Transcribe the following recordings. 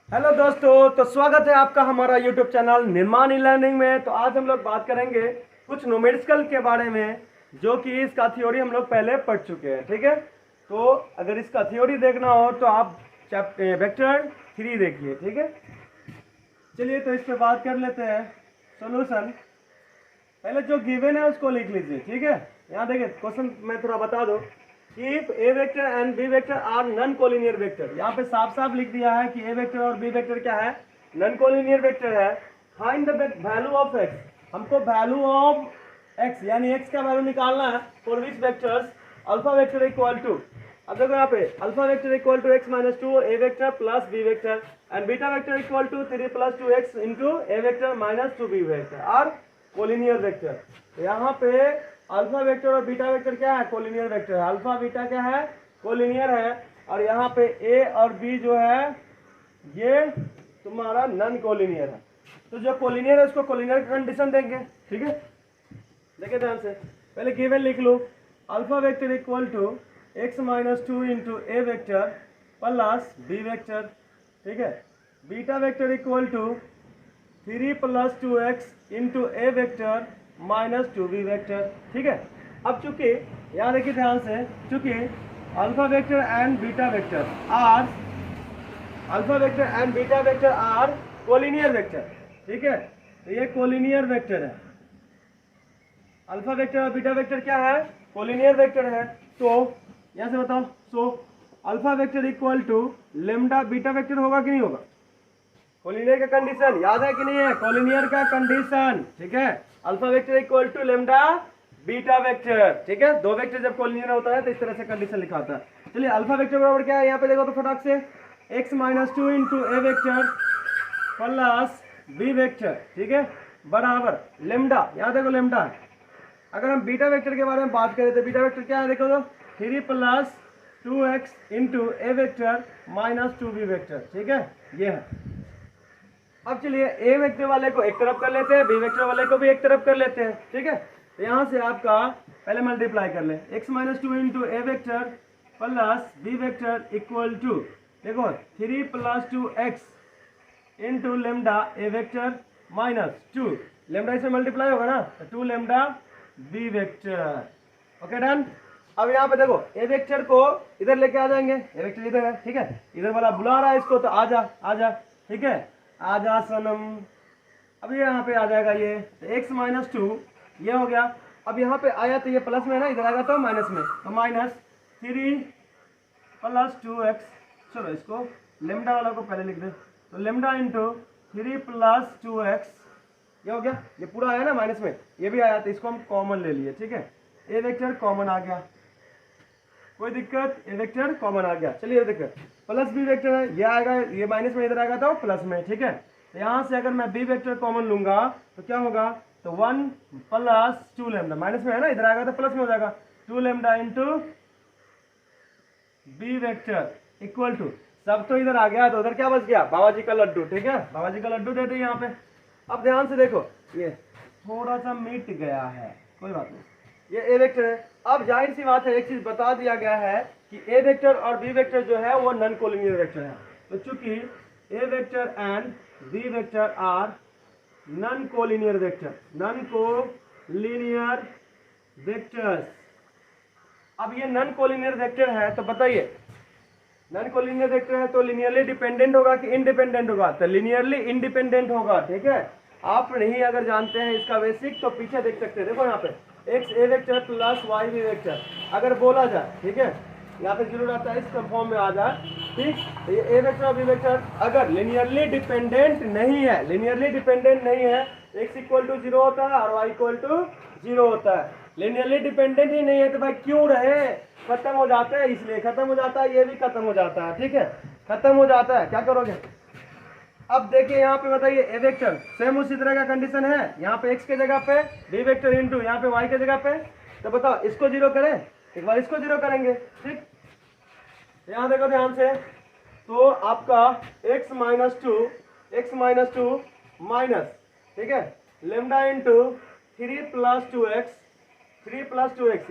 Hello दोस्तों, तो स्वागत है आपका हमारा यूट्यूब चैनल निर्माण ई लर्निंग में। तो आज हम लोग बात करेंगे कुछ न्यूमेरिकल के बारे में, जो कि इसका थ्योरी हम लोग पहले पढ़ चुके हैं। ठीक है, तो अगर इसका थ्योरी देखना हो तो आप चैप्टर वेक्टर 3 देखिए। ठीक है, चलिए तो इस पे बात कर लेते हैं। सॉल्यूशन पहले जो गिवन है उसको लिख लीजिए। ठीक है, यहाँ देखिए क्वेश्चन मैं थोड़ा बता दूं। If A vector and B vector are non collinear vector, यहाँ पे साफ साफ लिख दिया है कि ए वेक्टर और बी वेक्टर क्या है, नॉन कोलिनियर वेक्टर है। Find the value of x, हमको वैल्यू ऑफ एक्स यानी एक्स का वैल्यू निकालना है for which vectors alpha vector equal to, अब देखो यहाँ पे alpha vector equal to x minus two A vector plus B vector and beta vector equal to 3 plus 2x into A vector minus 2b vector are collinear vector. यहाँ पे alpha vector और beta vector क्या है, collinear vector है। Alpha beta क्या है, collinear है। और यहाँ पे ए और बी जो है ये तुम्हारा नॉन कोलिनियर है। तो जो कोलिनियर है उसको कोलिनियर कंडीशन देंगे। ठीक है, देखिए ध्यान से, पहले गिवन लिख लो। Alpha vector equal to x minus two into A vector plus B vector. ठीक है, beta vector equal to 3 plus 2x into A vector minus 2b vector. ठीक है, अब चूंकि यहाँ देखिए ध्यान से, चूंकि alpha vector and beta vector are collinear vector. ठीक है, तो ये कोलिनियर वेक्टर है। अल्फा वेक्टर और बीटा वेक्टर क्या है, कोलिनियर वेक्टर है। तो यहाँ से बताओ, so alpha vector equal to lambda beta vector होगा कि नहीं होगा। कोलिनियर का कंडीशन याद है कि नहीं है, कोलिनियर का कंडीशन। ठीक है, alpha vector equal to lambda beta vector. ठीक है, दो वेक्टर जब कोलिनियर होता है तो इस तरह से कंडीशन लिखा होता है। चलिए अल्फा वेक्टर बराबर क्या है, यहाँ पे देखो तो फटाक से एक्स माइनस टू इंटू ए वेक्टर प्लस बी वेक्टर। ठीक है, बराबर लेमडा, यहाँ देखो लेमडा है। अगर हम बीटा वेक्टर के बारे में बात करें तो बीटा वेक्टर क्या है, देखो तो 3 प्लस 2x इंटू ए वेक्टर माइनस 2b वेक्टर। ठीक है, ये है। अब चलिए ए वेक्टर वाले को एक तरफ कर लेते हैं, बी वेक्टर वाले को भी एक तरफ कर लेते हैं। ठीक है, तो यहाँ से आपका पहले मल्टीप्लाई कर ले, x minus two into A vector plus B vector equal to, देखो 3 plus 2x into lambda A vector minus 2, lambda इसमें मल्टीप्लाई होगा ना, तो 2 lambda B vector. Okay done. अब यहाँ पे देखो ए वेक्टर को इधर लेके आ जाएंगे, ए वेक्टर इधर है। ठीक है, इधर वाला बुला रहा है इसको, तो आजा आजा। ठीक है, आजा सनम। अब ये यहाँ पे आ जाएगा ये, तो एक्स माइनस टू ये हो गया। अब यहाँ पे आया तो ये प्लस में है ना, इधर आएगा तो माइनस में, तो माइनस 3 प्लस 2x। चलो इसको लेमडा वाला को पहले लिख दे, तो लेमडा इंटू 3 प्लस 2x ये हो गया। ये पूरा आया ना माइनस में, ये भी आया तो इसको हम कॉमन ले लिए। ठीक है, ए वेक्टर कॉमन आ गया, कोई दिक्कत, ए वेक्टर कॉमन आ गया। चलिए देखिए प्लस बी वेक्टर है, ये आएगा, ये माइनस में इधर आएगा तो प्लस में। ठीक है, तो यहाँ से अगर मैं बी वेक्टर कॉमन लूंगा तो क्या होगा, तो 1 प्लस 2 लेमडा, माइनस में है ना, इधर आएगा तो प्लस में हो जाएगा, 2 lambda into B vector equal to, सब तो इधर आ गया तो उधर क्या बच गया, बाबा जी का लड्डू। ठीक है, बाबा जी का लड्डू दे दे यहाँ पे। अब ध्यान से देखो, ये थोड़ा सा मिट गया है, कोई बात नहीं, ये ए वेक्टर है। अब जाहिर सी बात है, एक चीज बता दिया गया है कि ए वेक्टर और बी वेक्टर जो है वो नॉन कोलिनियर वेक्टर है। तो चूंकि a vector and B vector are non collinear vector, non collinear vectors. अब ये नॉन कोलिनियर वेक्टर है, तो बताइए नॉन कोलिनियर वेक्टर है तो लिनियरली डिपेंडेंट होगा कि इंडिपेंडेंट होगा, तो लिनियरली इंडिपेंडेंट होगा। ठीक है, आप नहीं अगर जानते हैं इसका बेसिक तो पीछे देख सकते हैं, देखो यहाँ पे x a vector plus y b vector अगर बोला जाए, ठीक है, यहाँ पे जरूर आता है इस फॉर्म में आ जाए। ठीक, तो ये ए वेक्टर और बी वेक्टर अगर लिनियरली डिपेंडेंट नहीं है, लिनियरली डिपेंडेंट नहीं है, एक्स इक्वल टू 0 होता है और वाई इक्वल टू 0 होता है। लिनियरली डिपेंडेंट ही नहीं है तो भाई क्यों रहे, खत्म हो जाता है, इसलिए खत्म हो जाता है, ये भी खत्म हो जाता है। ठीक है, खत्म हो जाता है, क्या करोगे। अब देखिए यहाँ पे बताइए ए वेक्टर सेम उसी तरह का कंडीशन है, यहाँ पे एक्स के जगह पे बी वेक्टर इंटू यहाँ पे वाई के जगह पे, तो बताओ इसको 0 करें, एक बार इसको 0 करेंगे। ठीक, यहाँ देखो ध्यान से, तो आपका x माइनस टू माइनस, ठीक है, लेमडा इंटू 3 प्लस 2x,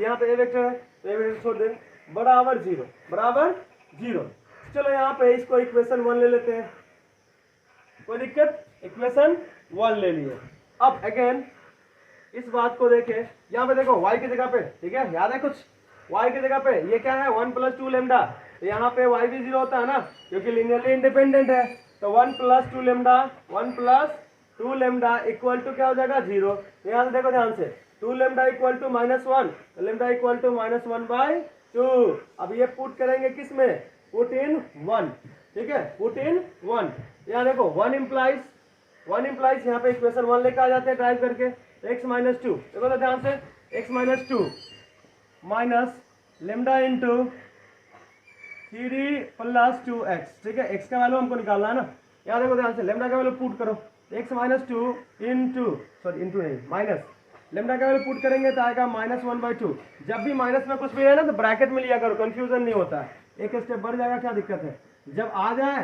यहाँ पे ए वेक्टर है तो ए वेक्टर छोड़ दें, बराबर 0। चलो यहाँ पे इसको इक्वेशन 1 ले लेते हैं। कोई दिक्कत? इक्वेशन 1 ले लिए। अब अगेन इस बात को देखें, यहाँ पे देखो y की जगह पे, ठीक है, याद है कुछ? y की जगह पे ये क्या है 1 + 2 लेमडा, तो यहाँ पे y भी 0 होता है ना, क्योंकि लीनियरली इंडिपेंडेंट है। तो 1 + 2 लेमडा, 1 + 2 लेमडा इक्वल टू क्या हो जाएगा 0। तो यहाँ से देखो ध्यान से, 2 लेमडा इक्वल टू -1, तो लेमडा इक्वल टू -1/2। अब ये पुट करेंगे किस में? पुट इन 1, ठीक है, पुट इन 1। यहाँ देखो 1 इम्प्लाइज यहाँ पे इक्वेशन 1 लेकर आ जाते हैं ड्राइव करके, x - 2, देखो तो ध्यान से, x - 2 minus lambda into 3 + 2x, ठीक है, x का वैल्यू हमको निकालना है ना। यहाँ देखो ध्यान से, लेमडा का वैल्यू पुट करो, x - 2 इंटू नहीं माइनस, लेमडा का वैल्यू पुट करेंगे तो आएगा -1/2। जब भी माइनस में कुछ भी है ना तो ब्रैकेट में लिया करो, कंफ्यूजन नहीं होता है, एक स्टेप बढ़ जाएगा, क्या दिक्कत है? जब आ जाए,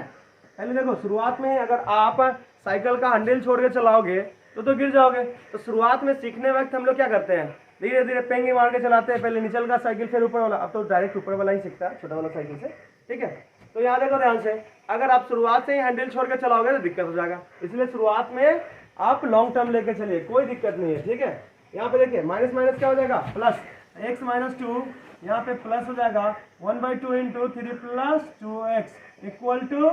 पहले देखो शुरुआत में ही अगर आप साइकिल का हैंडल छोड़ के चलाओगे तो गिर जाओगे। तो शुरुआत में सीखने वक्त हम लोग क्या करते हैं, धीरे धीरे पेंगी मार के चलाते हैं, पहले नीचे का साइकिल फिर ऊपर वाला, अब तो डायरेक्ट ऊपर वाला ही सीखता है छोटा वाला साइकिल से, ठीक है। तो याद देखो ध्यान से, अगर आप शुरुआत से ही हैंडल छोड़ के चलाओगे तो दिक्कत हो जाएगा, इसलिए शुरुआत में आप लॉन्ग टर्म लेके चलिए, कोई दिक्कत नहीं है, ठीक है। यहाँ पे देखिए माइनस माइनस क्या हो जाएगा प्लस, x - 2 यहाँ पे प्लस हो जाएगा 1/2 इंटू 3 + 2x इक्वल टू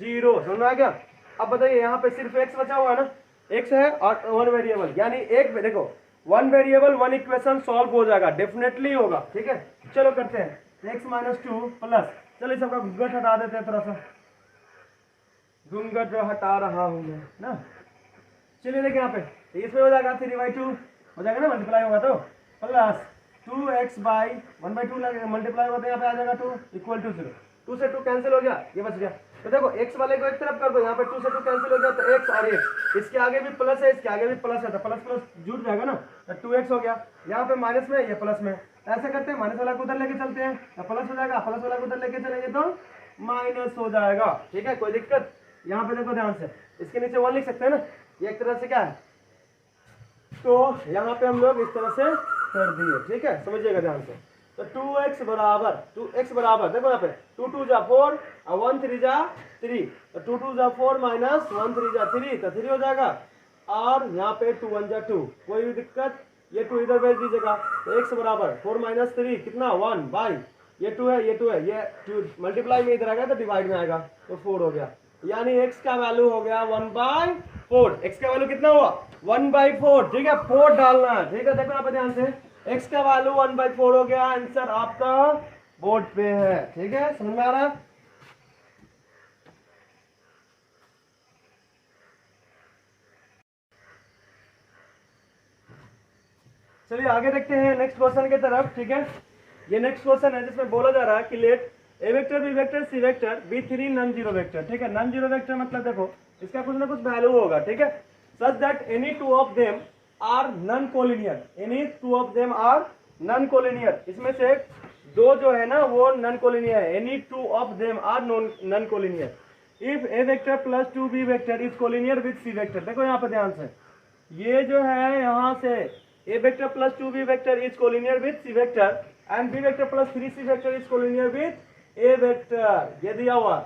0 समझ में आ गया? अब बताइए यहाँ पे सिर्फ x बचा हुआ है ना, x है और 1 वेरिएबल, यानी एक देखो 1 वेरिएबल 1 इक्वेशन सॉल्व हो जाएगा, डेफिनेटली होगा, ठीक है। चलो करते हैं, x - 2 प्लस, चलो इस सबका घूंघट हटा देते हैं, थोड़ा सा घूंघट हटा रहा हूँ मैं ना। चलिए देखिए यहाँ पे इसमें हो जाएगा 3/2 हो जाएगा ना, मल्टीप्लाई होगा तो प्लस 2x/1/2 मल्टीप्लाई होगा तो यहाँ पे आ जाएगा 2 इक्वल टू 0। 2 से 2 कैंसिल हो गया, ये बच गया। तो देखो x वाले को एक तरफ कर दो, यहाँ पे 2 से 2 कैंसिल हो गया तो x और x, इसके आगे भी प्लस है, इसके आगे भी प्लस है, तो प्लस प्लस जुड़ जाएगा ना, तो 2x हो गया। यहाँ पे माइनस में, ये प्लस में, ऐसे करते हैं, माइनस वाला को उधर लेके चलते हैं तो प्लस हो जाएगा, प्लस वाला को उधर लेके चलेंगे तो माइनस हो जाएगा, ठीक है, कोई दिक्कत? यहाँ पे देखो ध्यान से, इसके नीचे 1 लिख सकते हैं ना, ये एक तरह से क्या है, तो यहाँ पे हम लोग इस तरह से कर दिए, ठीक है, समझिएगा ध्यान से। तो 2x बराबर देखो यहाँ पे 2 2 जा 4 और 1 3 जा 3, तो 2 2 जा 4 माइनस 1 3 जा 3, तो 3 हो जाएगा, और यहाँ पे 2 1 जा 2, कोई भी दिक्कत? ये 2 इधर भेज दीजिएगा, तो x बराबर 4 - 3 कितना 1 बाई, ये 2 है, ये 2 है, ये 2 मल्टीप्लाई में इधर आएगा तो डिवाइड में आएगा, तो 4 हो गया, यानी x का वैल्यू हो गया 1/4। x का वैल्यू कितना हुआ 1/4, ठीक है, 4 डालना है, ठीक है। देखो यहाँ पे ध्यान से, x का वैल्यू 1/4 हो गया, आंसर आपका बोर्ड पे है, ठीक है, समझ में आ रहा है? चलिए आगे देखते हैं नेक्स्ट क्वेश्चन की तरफ, ठीक है। ये नेक्स्ट क्वेश्चन है जिसमें बोला जा रहा है कि let a vector B vector c vector be 3 non zero vector, ठीक है। नॉन जीरो वेक्टर मतलब देखो इसका कुछ ना कुछ वैल्यू होगा, ठीक है, such that any two of them are non collinear, any two of them are non collinear, इसमें से दो जो है ना वो नॉन कोलिनियर है, any two of them are non collinear if A vector plus 2b vector is collinear with C vector. देखो यहाँ पे ध्यान से, ये जो है यहाँ से a vector plus 2b vector is collinear with c vector and b vector plus 3c vector is collinear with a vector, ये दिया हुआ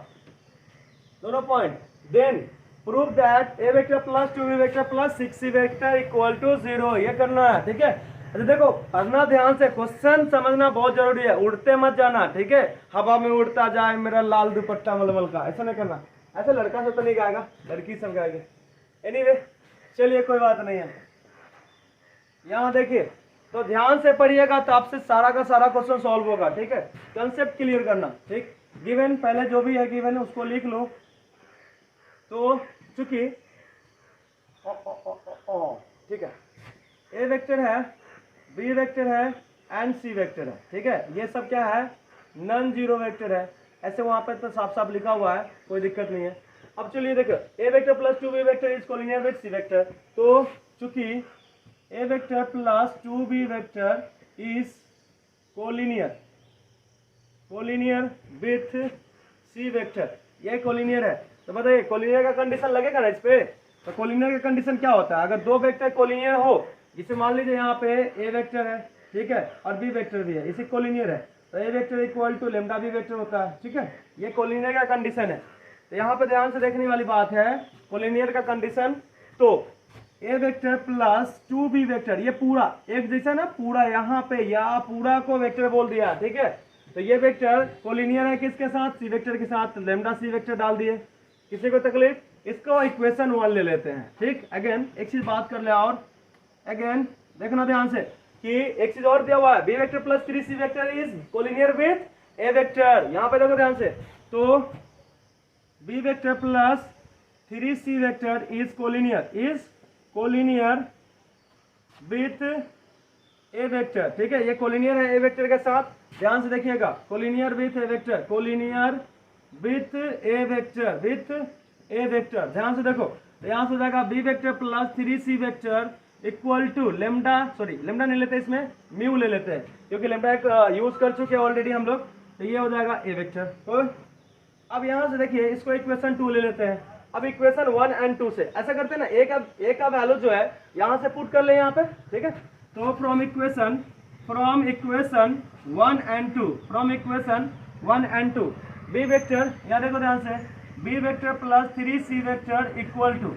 दोनों point. Then prove that a vector plus 2b vector plus 6c vector equal to 0, ये करना है, ठीक है। अच्छा देखो पढ़ना ध्यान से, क्वेश्चन समझना बहुत जरूरी है, उड़ते मत जाना, ठीक है, हवा में उड़ता जाए मेरा लाल दुपट्टा मलमल का, ऐसा नहीं करना, ऐसा लड़का से तो नहीं गाएगा, लड़की सब गाएगी। एनीवे चलिए कोई बात नहीं है। यहाँ देखिए तो ध्यान से पढ़िएगा तो आपसे सारा का सारा क्वेश्चन सॉल्व होगा, ठीक है, कंसेप्ट क्लियर करना, ठीक। गिवन पहले जो भी है गिवन उसको लिख लो, तो चूंकि ठीक है ए वेक्टर है, बी वेक्टर है एंड सी वेक्टर है, ठीक है, ये सब क्या है नॉन जीरो वेक्टर है, ऐसे वहां पर तो साफ साफ लिखा हुआ है, कोई दिक्कत नहीं है। अब चलिए देखो a vector plus 2b vector is collinear with C vector, तो चूंकि a vector plus 2b vector is collinear with c vector, ये कोलिनियर है, तो बताइए कोलिनियर का कंडीशन लगेगा ना इस पे। तो कोलिनियर का कंडीशन क्या होता है, अगर दो वेक्टर कोलिनियर हो, जिसे मान लीजिए यहाँ पे a वेक्टर है, ठीक है, और b वेक्टर भी है, इसी कोलिनियर है, तो a vector equal to lambda b vector होता है, ठीक है, ये कोलिनियर का कंडीशन है। तो यहाँ पे ध्यान से देखने वाली बात है कोलिनियर का कंडीशन। तो ए वेक्टर प्लस 2b वेक्टर, ये पूरा एक जैसा ना, पूरा यहाँ पे या पूरा को वेक्टर बोल दिया, ठीक है। तो ये वेक्टर कोलिनियर है किसके साथ, सी वेक्टर के साथ, लेमडा सी वेक्टर डाल दिए। किसी को तकलीफ, इसको इक्वेशन 1 ले लेते हैं, ठीक। अगेन एक चीज बात कर ले, और अगेन देखना ध्यान से कि एक चीज और दिया हुआ है, B vector plus 3c vector is collinear with A vector. यहाँ पे देखो ध्यान से, तो B vector plus 3c vector is collinear with A vector, ठीक है। ये कोलिनियर है ए वेक्टर के साथ, ध्यान से देखिएगा, collinear with A vector, collinear with A vector, ध्यान से देखो। तो यहाँ से हो जाएगा B vector plus 3c vector equal to lambda, sorry lambda नहीं लेते इसमें, म्यू ले लेते हैं, क्योंकि लेमडा एक यूज कर चुके हैं ऑलरेडी हम लोग। तो ये हो जाएगा ए वेक्टर। तो अब यहाँ से देखिए, इसको इक्वेशन 2 ले लेते हैं। अब इक्वेशन 1 और 2 से ऐसा करते हैं ना, ए का वैल्यू जो है यहाँ से पुट कर ले यहाँ पे, ठीक है। तो फ्रॉम इक्वेशन 1 और 2 बी वेक्टर, यहाँ देखो ध्यान से, B vector plus 3c vector equal to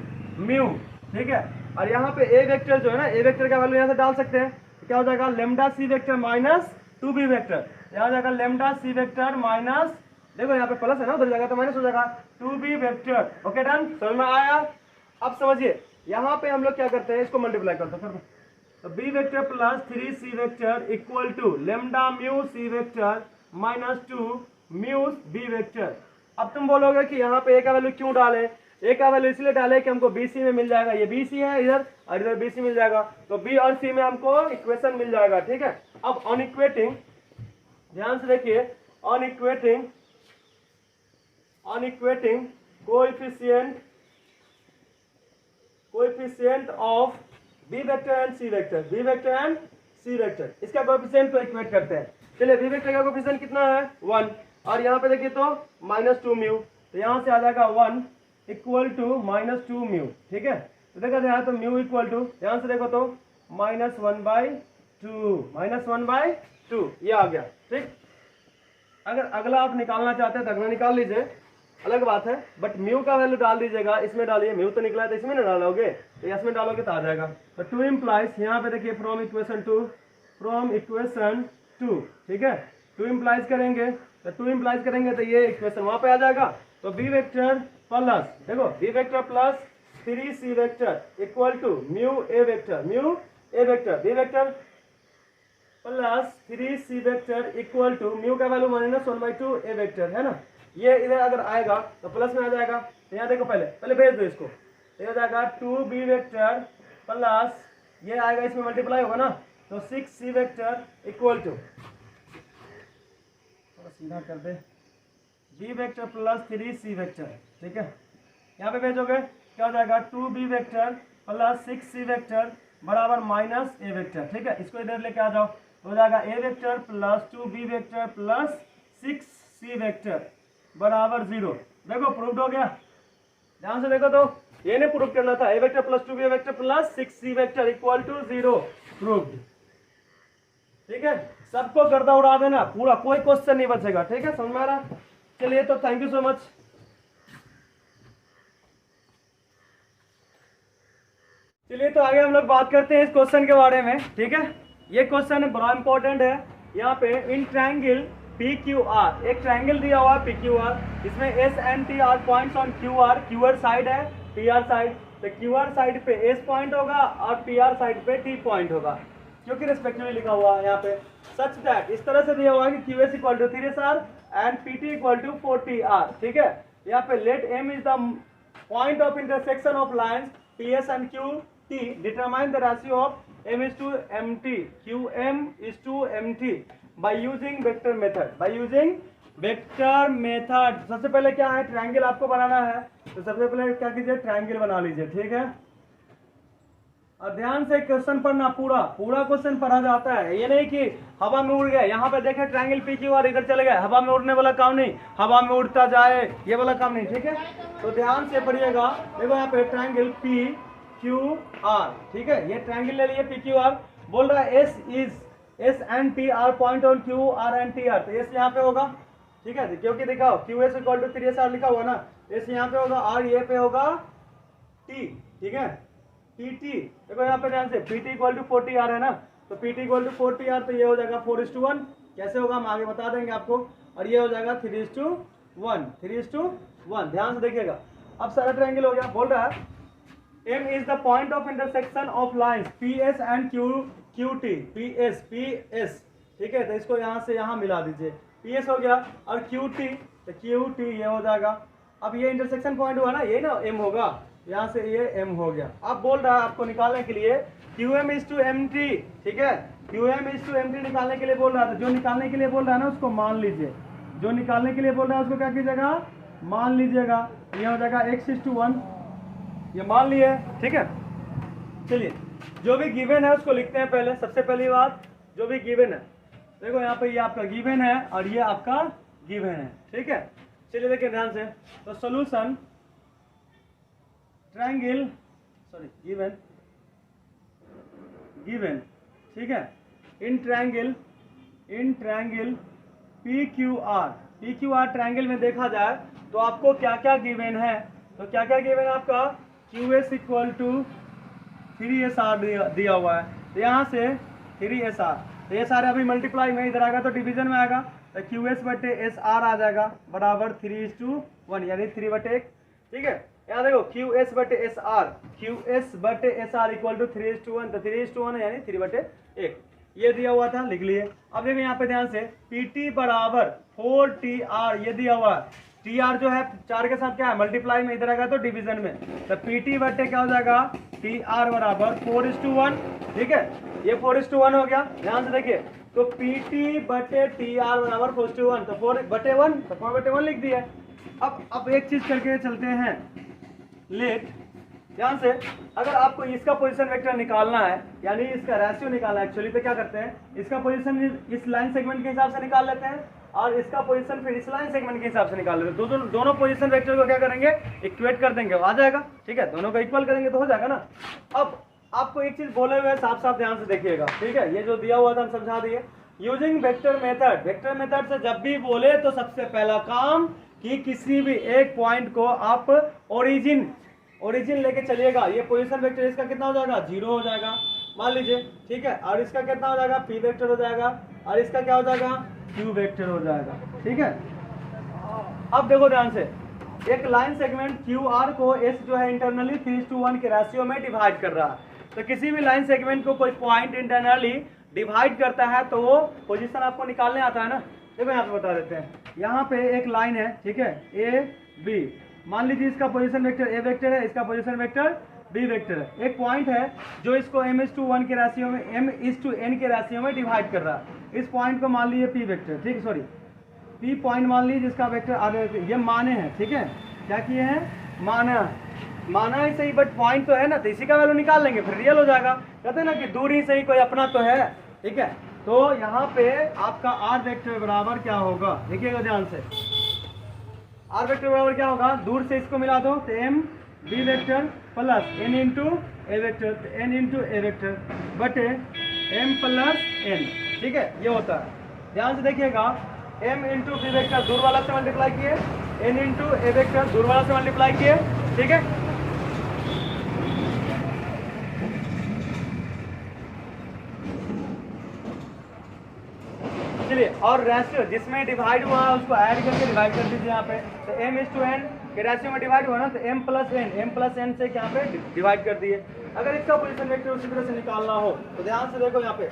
mu, ठीक है। और यहाँ पे ए वेक्टर जो है ना, ए वेक्टर का वैल्यू यहाँ से डाल सकते हैं, तो क्या हो जाएगा, लेमडा सी वेक्टर माइनस 2b वेक्टर, यहाँ हो जाएगा लेमडा सी वेक्टर माइनस, देखो यहाँ पे प्लस है ना, उधर जाएगा तो माइनस हो जाएगा 2b वेक्टर। ओके डन, समझ में आया। अब समझिए यहाँ पे हम लोग क्या करते हैं, इसको मल्टीप्लाई करते हैं, तो B vector plus 3c vector equal to lambda mu C vector minus 2 mu B vector. अब तुम बोलोगे कि यहाँ पे ए का वैल्यू क्यों डाले, ए का वैल्यू इसलिए डाले कि हमको बी सी में मिल जाएगा, ये बी सी है इधर और इधर बी सी मिल जाएगा, तो बी और सी में हमको इक्वेशन मिल जाएगा, ठीक है। अब ऑन इक्वेटिंग, ध्यान से देखिए, on equating coefficient of B vector and C vector, इसका कोएफिशिएंट को इक्वेट करते हैं। चलिए, बी वेक्टर का कोएफिशिएंट कितना है, 1, और यहाँ पे देखिए तो -2 म्यू, तो यहाँ से आ जाएगा 1 इक्वल टू -2 म्यू, ठीक है। तो देखा जाए तो म्यू इक्वल टू, ध्यान से देखो तो -1/2, ये आ गया, ठीक। अगर अगला आप निकालना चाहते हैं तो अगला निकाल लीजिए, अलग बात है, बट म्यू का वैल्यू डाल दीजिएगा, इसमें डालिए, म्यू तो निकला है तो इसमें ना डालोगे, तो इसमें डालोगे तो आ जाएगा। तो 2 इम्प्लाइज, यहाँ पे देखिए फ्रॉम इक्वेशन 2, ठीक है। 2 इम्प्लाइज करेंगे, तो 2 इम्प्लाइज करेंगे तो ये इक्वेशन वहां पे आ जाएगा। तो बी वेक्टर प्लस, देखो B vector plus 3c vector equal to mu A vector, B vector plus 3c vector equal to mu का वैल्यू -1/2 ए वेक्टर है ना। ये इधर अगर आएगा तो प्लस में आ जाएगा, तो यहाँ देखो पहले भेज दो इसको, तो हो जाएगा 2b वेक्टर प्लस, ये आएगा इसमें मल्टीप्लाई होगा ना, तो 6c वेक्टर इक्वल टू, सीधा कर दे, b vector plus 3c vector, ठीक है। यहाँ पे भेजोगे क्या हो जाएगा, 2b vector plus 6c vector बराबर माइनस ए वेक्टर, ठीक है। इसको इधर लेके आ जाओ, हो जाएगा a vector plus 2b vector plus 6c vector बराबर 0। देखो प्रूव्ड हो गया, ध्यान से देखो, तो ये नहीं प्रूव करना था, a vector plus 2b vector plus 6c vector equal to 0, proved, ठीक है। सबको गर्दा उड़ा देना पूरा, कोई क्वेश्चन नहीं बचेगा, ठीक है, समझ में आ रहा। चलिए, तो थैंक यू सो मच। चलिए, तो आगे हम लोग बात करते हैं इस क्वेश्चन के बारे में, ठीक है। ये क्वेश्चन बड़ा इंपॉर्टेंट है। यहाँ पे in triangle P Q R, एक ट्रायंगल दिया हुआ है पी क्यू आर, इसमें S and T R points on Q R side है, पी आर साइड, तो क्यू आर साइड पे एस पॉइंट होगा और पी आर साइड पे टी पॉइंट होगा, क्योंकि रिस्पेक्टिवली लिखा हुआ है यहाँ पे। सच दैट, इस तरह से दिया हुआ है कि Q S equal to 3SR and P T equal to 4TR, ठीक है। यहाँ पे let M is the point of intersection of lines P S and Q T, determine the ratio of m is to mt, qm is to mt by using vector method, सबसे पहले क्या है, triangle आपको बनाना है, तो सबसे पहले क्या कीजिए, ट्रायंगल बना लीजिए, ठीक है। और ध्यान से क्वेश्चन पढ़ना, पूरा क्वेश्चन पढ़ा जाता है, ये नहीं कि हवा में उड़ गए, यहाँ पे देखे ट्रायंगल पी क्यू आर इधर चले गए, हवा में उड़ने वाला काम नहीं, हवा में उड़ता जाए ये वाला काम नहीं, ठीक है। तो ध्यान से पढ़िएगा, देखो यहाँ पे ट्रायंगल पी क्यू आर, ठीक है, ये ट्रायंगल ले लिए पी क्यू आर, बोल रहा है S and T R point on Q R and T R, तो एस यहाँ पे होगा, ठीक है, क्योंकि दिखाओ Q S equal to 3SR लिखा हुआ ना, एस यहाँ पे होगा, आर ये पे होगा टी, ठीक है, पी टी। देखो यहाँ पे ध्यान से P T equal to 40 R है ना, तो P T equal to 40 R, तो ये हो जाएगा 4:1। कैसे होगा हम आगे बता देंगे आपको। और ये हो जाएगा 3:1, 3:1। ध्यान से देखिएगा। अब सारा ट्रायंगल हो गया। बोल रहा है M is the point of intersection of lines PS and QT, PS, ठीक है, तो इसको यहाँ से यहाँ मिला दीजिए, PS हो गया, और QT, तो QT ये हो जाएगा। अब ये इंटरसेक्शन पॉइंट हुआ ना, ये ना M होगा, यहाँ से ये M हो गया। अब बोल रहा है आपको निकालने के लिए QM is to MT, ठीक है, QM is to MT निकालने के लिए बोल रहा था। जो निकालने के लिए बोल रहा है ना उसको मान लीजिए, जो निकालने के लिए बोल रहा है उसको क्या कीजिएगा, मान लीजिएगा। ये हो जाएगा x:1, ये मान लिए, ठीक है। चलिए जो भी गिवन है उसको लिखते हैं पहले। सबसे पहली बात, जो भी गिवन है, देखो यहाँ पे ये आपका गिवन है और ये आपका गिवन है, ठीक है। चलिए देखिए ध्यान से, तो सॉल्यूशन ट्रायंगल, सॉरी गिवन, ठीक है, इन ट्रायंगल PQR ट्रायंगल में देखा जाए तो आपको क्या क्या गिवन है। तो क्या क्या गिवन है आपका, QS इक्वल टू 3SR दिया हुआ है, तो यहाँ से 3SR, तो ये सारे अभी मल्टीप्लाई में इधर आएगा तो डिवीजन में आएगा, तो QS/SR आ जाएगा बराबर 3:1, यानी 3/1, ठीक है। यहाँ देखो QS/SR इक्वल टू 3:1, तो 3:1 यानी 3/1, ये दिया हुआ था, लिख लिए। अब देखो यहाँ पे ध्यान से PT बराबर 4TR, ये दिया हुआ है। TR जो है 4 के साथ क्या है, मल्टीप्लाई में इधर आएगा तो डिवीजन में, तो PT बटे क्या हो जाएगा, TR बराबर 4:1, ठीक है, ये 4:1 हो गया। ध्यान से देखिए, तो PT बटे TR बराबर 4:1, तो 4/1, तो 4/1 लिख दिया। अब एक चीज करके चलते हैं, लेट, ध्यान से, अगर आपको इसका पोजीशन वेक्टर निकालना है, यानी इसका रेशियो निकालना है एक्चुअली, तो क्या करते हैं, इसका पोजीशन इस लाइन सेगमेंट के हिसाब से निकाल लेते हैं और इसका पोजीशन फिर इस लाइन सेगमेंट के हिसाब से निकाल लेते हैं। दोनों पोजीशन वेक्टर को क्या करेंगे, इक्वेट कर देंगे, आ जाएगा, ठीक है, दोनों को इक्वल करेंगे तो हो जाएगा ना। अब आपको एक चीज बोले हुए साफ साफ ध्यान से देखिएगा, ठीक है, ये जो दिया हुआ था हम समझा दिए। Using vector method, vector method से जब भी बोले तो सबसे पहला काम कि किसी भी एक पॉइंट को आप ओरिजिन लेके चलिएगा। ये पोजीशन वेक्टर इसका कितना हो जाएगा, 0 हो जाएगा मान लीजिए, ठीक है, और इसका कितना हो जाएगा, P वेक्टर हो जाएगा, और इसका क्या हो जाएगा, Q वेक्टर हो जाएगा, ठीक है। अब देखो ध्यान से, एक लाइन सेगमेंट QR को S जो है इंटरनली 3:1 के रेशियो में डिवाइड कर रहा है। तो किसी भी लाइन सेगमेंट को कोई पॉइंट इंटरनली डिवाइड करता है तो वो पोजीशन आपको निकालने आता है ना। देखो यहाँ पे बता देते हैं, यहाँ पे एक लाइन है, ठीक है, AB, मान लीजिए इसका पोजीशन वेक्टर A वेक्टर है, इसका पोजीशन वेक्टर B वेक्टर है। एक पॉइंट है जो इसको M:1 के रेशियो में, M:n के रेशियो में डिवाइड कर रहा है। इस पॉइंट को मान लीजिए P वेक्टर, ठीक, सॉरी P पॉइंट मान लीजिए जिसका वेक्टर ये माने हैं, ठीक है, क्या किए हैं, माना है सही, बट पॉइंट तो है ना, तो इसी का वैल्यू निकाल लेंगे फिर रियल हो जाएगा। कहते हैं ना कि दूर ही सही कोई अपना तो है, ठीक है। तो यहाँ पे आपका R वेक्टर बराबर क्या होगा, देखिएगा ध्यान से, R वेक्टर बराबर क्या होगा, दूर से इसको मिला दो तो M B vector plus N into A vector, N into A vector बटे M प्लस N, ठीक है, ये होता है। ध्यान से देखिएगा, M इंटू B वेक्टर दूर वाला से मल्टीप्लाई किए, N इंटू A वेक्टर दूर वाला से मल्टीप्लाई किए, ठीक है। चलिए, और रेशियो जिसमें डिवाइड हुआ है उसको ऐड करके डिवाइड कर दीजिए यहाँ पे, तो M:n के रेशियो में डिवाइड हुआ ना, तो M प्लस n से यहाँ पे डिवाइड कर दिए। अगर इसका पोजीशन वेक्टर उसी तरह से निकालना हो तो ध्यान से देखो यहाँ पे,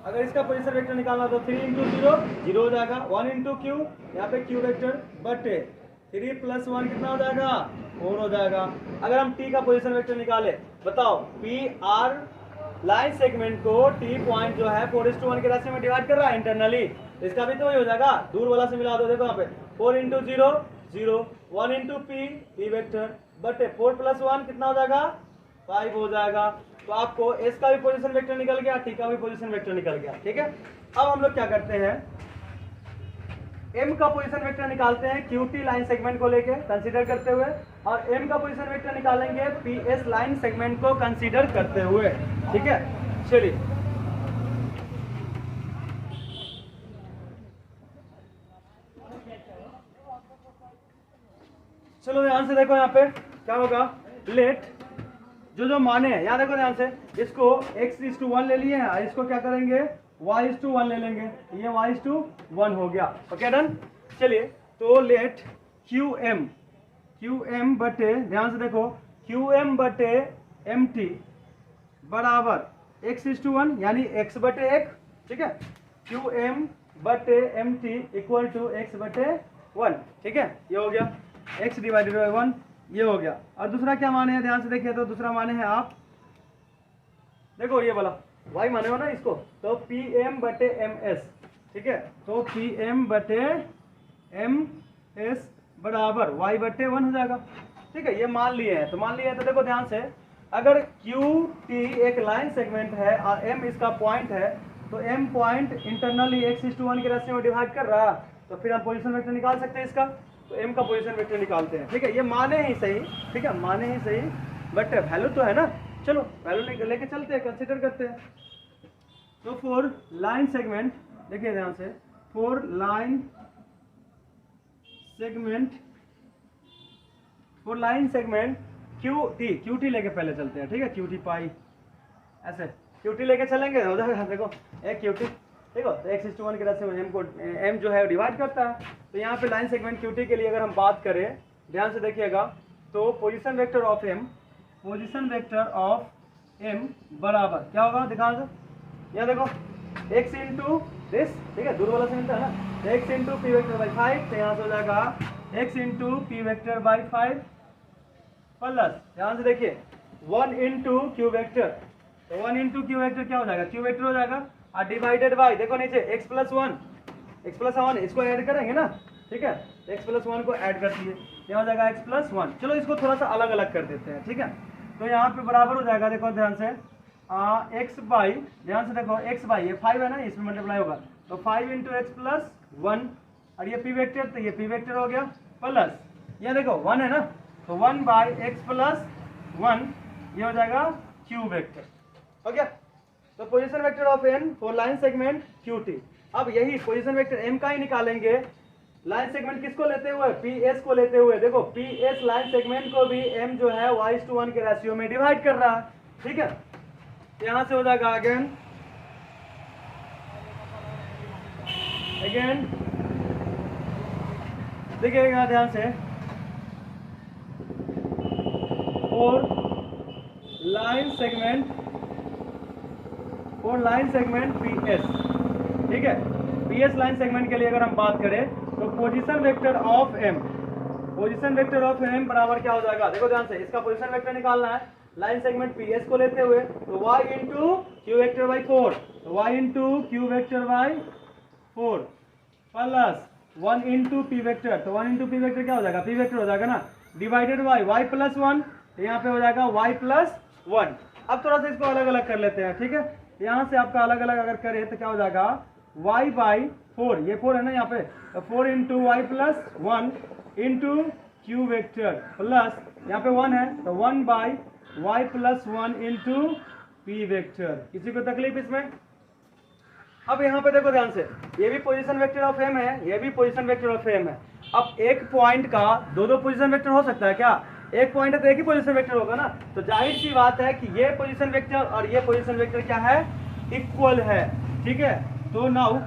अगर इसका पोजीशन वेक्टर निकालना हो तो 3 इंटू 0 हो जाएगा, 1 इंटू Q, यहाँ पे Q वेक्टर बटे 3 प्लस 1 कितना हो जाएगा, 4 हो जाएगा। अगर हम T का पोजीशन वेक्टर निकाले, बताओ PR लाइन सेगमेंट को T पॉइंट जो है 4:1 के रेशियो में डिवाइड कर रहा है इंटरनली, तो इसका भी तो वही हो जाएगा, दूर वाला से मिला दो। देखो यहाँ पे 4 इंटू 0 1 इंटू P वेक्टर बटे 4 प्लस 1 कितना हो जाएगा, 5 हो जाएगा। तो आपको S का भी पोजीशन वेक्टर निकल गया, T का भी पोजीशन वेक्टर निकल गया, ठीक है। अब हम लोग क्या करते हैं, M का पोजीशन वेक्टर निकालते हैं QT लाइन सेगमेंट को लेके कंसीडर करते हुए, और M का पोजीशन वेक्टर निकालेंगे PS लाइन सेगमेंट को कंसीडर करते हुए, ठीक है। चलिए, चलो ध्यान से देखो यहाँ पे क्या होगा, लेट जो माने हैं यहाँ देखो ध्यान से, इसको x:1 ले लिए हैं, इसको क्या करेंगे y:1 ले लेंगे, ये y:1 हो गया। Okay done. चलिए तो लेट QM बटे, ध्यान से देखो QM बटे MT बराबर x:1 यानी x बटे 1, ठीक है। QM बटे MT इक्वल टू x बटे 1, ठीक है। ये हो गया x डिवाइडेड बाई 1, ये हो गया। और दूसरा क्या माने हैं, ध्यान से देखिए, तो दूसरा माने हैं आप देखो ये वाला y माने हो ना इसको, तो PM बटे MS, ठीक है। तो PM बटे MS बराबर y बटे 1 हो जाएगा, ठीक है। ये मान लिए हैं, तो मान लिए हैं तो देखो ध्यान से, अगर QT एक लाइन सेगमेंट है और M इसका पॉइंट है, तो M पॉइंट इंटरनली x:1 के रेशियो में डिवाइड कर रहा है, तो फिर हम पोजीशन वेक्टर निकाल सकते हैं इसका, तो M का पोजीशन वेक्टर निकालते हैं, ठीक है। ये माने ही सही, ठीक है, माने ही सही, बट वैल्यू तो है ना, चलो वैल्यू लेके चलते हैं, कंसीडर करते हैं। तो फॉर लाइन सेगमेंट, देखिए ध्यान से, फॉर लाइन सेगमेंट QT लेके पहले चलते हैं, ठीक है। QT पाई ऐसे QT लेके चलेंगे, हो जाएगा देखो एक QT, ठीक है। तो x:1 के रेशियो में M जो है डिवाइड करता है, तो यहाँ पे लाइन सेगमेंट QT के लिए अगर हम बात करें, ध्यान से देखिएगा, तो पोजीशन वेक्टर ऑफ M बराबर क्या होगा, दिखा दो यहाँ देखो x इंटू दिस, ठीक है, दूर वाला से मिलता है ना, x into P vector by 5, तो यहाँ से हो जाएगा x into P vector by 5 plus, ध्यान से देखिए 1 इंटू क्यू वेक्टर, तो 1 इंटू क्यू वेक्टर क्या हो जाएगा, क्यू वेक्टर हो जाएगा, और डिवाइडेड बाई देखो नीचे x+1 इसको ऐड करेंगे ना, ठीक है, x+1 को ऐड कर दिए, क्या हो जाएगा x+1। चलो इसको थोड़ा सा अलग अलग कर देते हैं, ठीक है। तो यहाँ पे बराबर हो जाएगा, देखो ध्यान से x बाई, ध्यान से देखो x बाई, ये 5 है ना, इसमें मल्टीप्लाई होगा, तो 5 इंटू x+1, और ये p वेक्टर, तो ये p वेक्टर हो गया, प्लस ये देखो 1 है ना, तो 1 बाई x+1, ये हो जाएगा q वेक्टर, हो गया। तो position vector of n for line segment QT। अब यही पोजीशन वेक्टर M का ही निकालेंगे, लाइन सेगमेंट किसको लेते हुए, PS को लेते हुए। देखो PS लाइन सेगमेंट को भी M जो है y:1 के रेशियो में डिवाइड कर रहा है, ठीक है। यहां से हो जाएगा अगेन देखिएगा ध्यान से, और लाइन सेगमेंट PS, ठीक है। PS लाइन सेगमेंट के लिए अगर हम बात करें, तो पोजीशन वेक्टर ऑफ M बराबर क्या हो जाएगा, देखो ध्यान से, इसका पोजीशन वेक्टर निकालना है, लाइन सेगमेंट PS को लेते हुए, तो y into q vector by 4, तो y into q vector by 4 plus 1 into P vector, तो 1 इंटू पी वेक्टर क्या हो जाएगा, पी वेक्टर हो जाएगा ना, डिवाइडेड बाई y+1, तो यहाँ पे हो जाएगा y+1। अब थोड़ा सा इसको अलग अलग कर लेते हैं, ठीक है। यहाँ से आपका अलग अलग अगर करें तो क्या हो जाएगा, y बाई 4, ये 4 है ना यहाँ पे, तो 4 into y+1 into q vector plus यहाँ पे 1 है, तो 1 by y+1 into P vector. किसी को तकलीफ इसमें? अब यहाँ पे देखो ध्यान से, ये भी पोजीशन वेक्टर ऑफ M है, ये भी पोजीशन वेक्टर ऑफ M है। अब एक पॉइंट का दो पोजीशन वेक्टर हो सकता है क्या, एक पॉइंट है तो एक ही पोजीशन वेक्टर होगा ना, तो जाहिर सी बात है कि ये पोजीशन वेक्टर और ये पोजीशन वेक्टर क्या है, इक्वल है, ठीक है। तो नाउ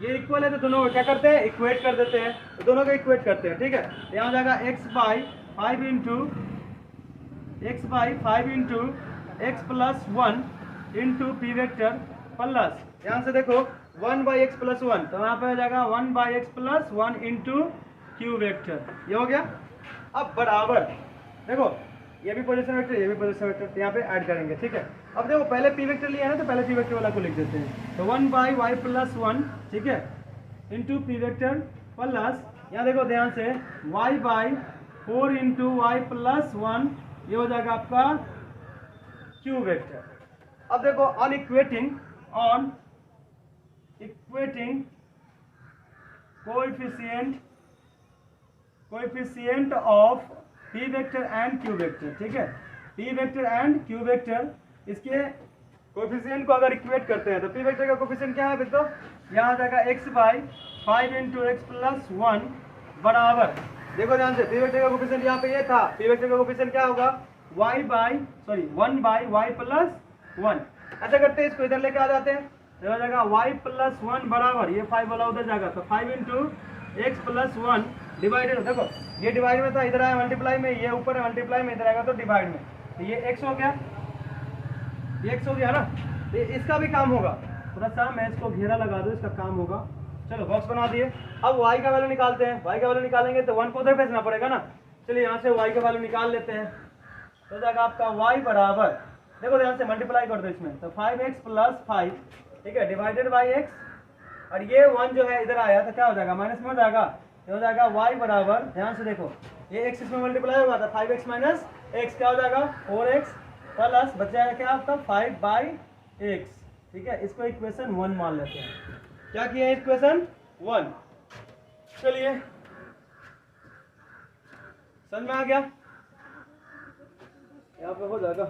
ये इक्वल है, तो दोनों को क्या करते हैं, इक्वेट कर देते हैं, तो दोनों को इक्वेट करते हैं, ठीक है। यहाँ हो जाएगा x/5 into x+1 into P vector plus, यहाँ से देखो 1/x+1, तो यहाँ पे हो जाएगा 1/x+1 इंटू क्यू वेक्टर, ये हो गया। अब बराबर देखो, ये भी पोजीशन वेक्टर, ये भी पोजीशन वेक्टर, तो यहाँ पे ऐड करेंगे, ठीक है। अब देखो पहले पी वेक्टर लिया है ना, तो पहले पी वेक्टर वाला को लिख देते हैं, तो 1/y+1, ठीक है, इंटू पी वेक्टर प्लस, यहाँ देखो ध्यान से y/4 इंटू y+1, ये हो जाएगा आपका क्यू वेक्टर। अब देखो on equating coefficient of P vector and Q vector, ठीक है, P vector and Q vector, इसके कोएफिशिएंट को अगर इक्वेट करते हैं, तो पी वेक्टर का कोएफिशिएंट क्या है दोस्तों, यहाँ आ जाएगा x/5 इंटू x+1 बराबर देखो ध्यान से, पी वेक्टर का कोफिशिएंट यहाँ पे ये था, पी वेक्टर का कोफिशिएंट क्या होगा 1 बाई y प्लस 1। ऐसा करते हैं, इसको इधर लेके आ जाते हैं, तो हो जाएगा y प्लस 1 बराबर, ये 5 वाला उधर जाएगा, तो 5 इंटू एक्स प्लस 1 डिवाइडेड, देखो ये डिवाइड में था, इधर आया मल्टीप्लाई में, ये ऊपर है मल्टीप्लाई में, इधर आएगा तो डिवाइड में, तो ये x हो गया, ये x हो गया ना, तो इसका भी काम होगा। थोड़ा सा मैं इसको घेरा लगा दूं, इसका काम होगा। चलो बॉक्स बना दिए। अब y का वैल्यू निकालते हैं, y का वैल्यू निकालेंगे तो 1 को उधर भेजना पड़ेगा ना। चलिए यहाँ से y का वैल्यू निकाल लेते हैं, तो जाएगा आपका y बराबर, देखो ध्यान से मल्टीप्लाई कर दो इसमें, तो 5x प्लस 5, ठीक है, डिवाइडेड बाई x, और ये 1 जो है इधर आया तो क्या हो जाएगा, माइनस में हो जाएगा, ये हो जाएगा y बराबर, ध्यान से देखो ये x इसमें मल्टीप्लाई होगा तो 5x माइनस x क्या हो जाएगा 4x प्लस बच जाएगा क्या आपका 5 बाई x, ठीक है। इसको इक्वेशन 1 मान लेते हैं। क्या किया इक्वेशन 1, चलिए समझ में आ गया, यहाँ पे हो जाएगा।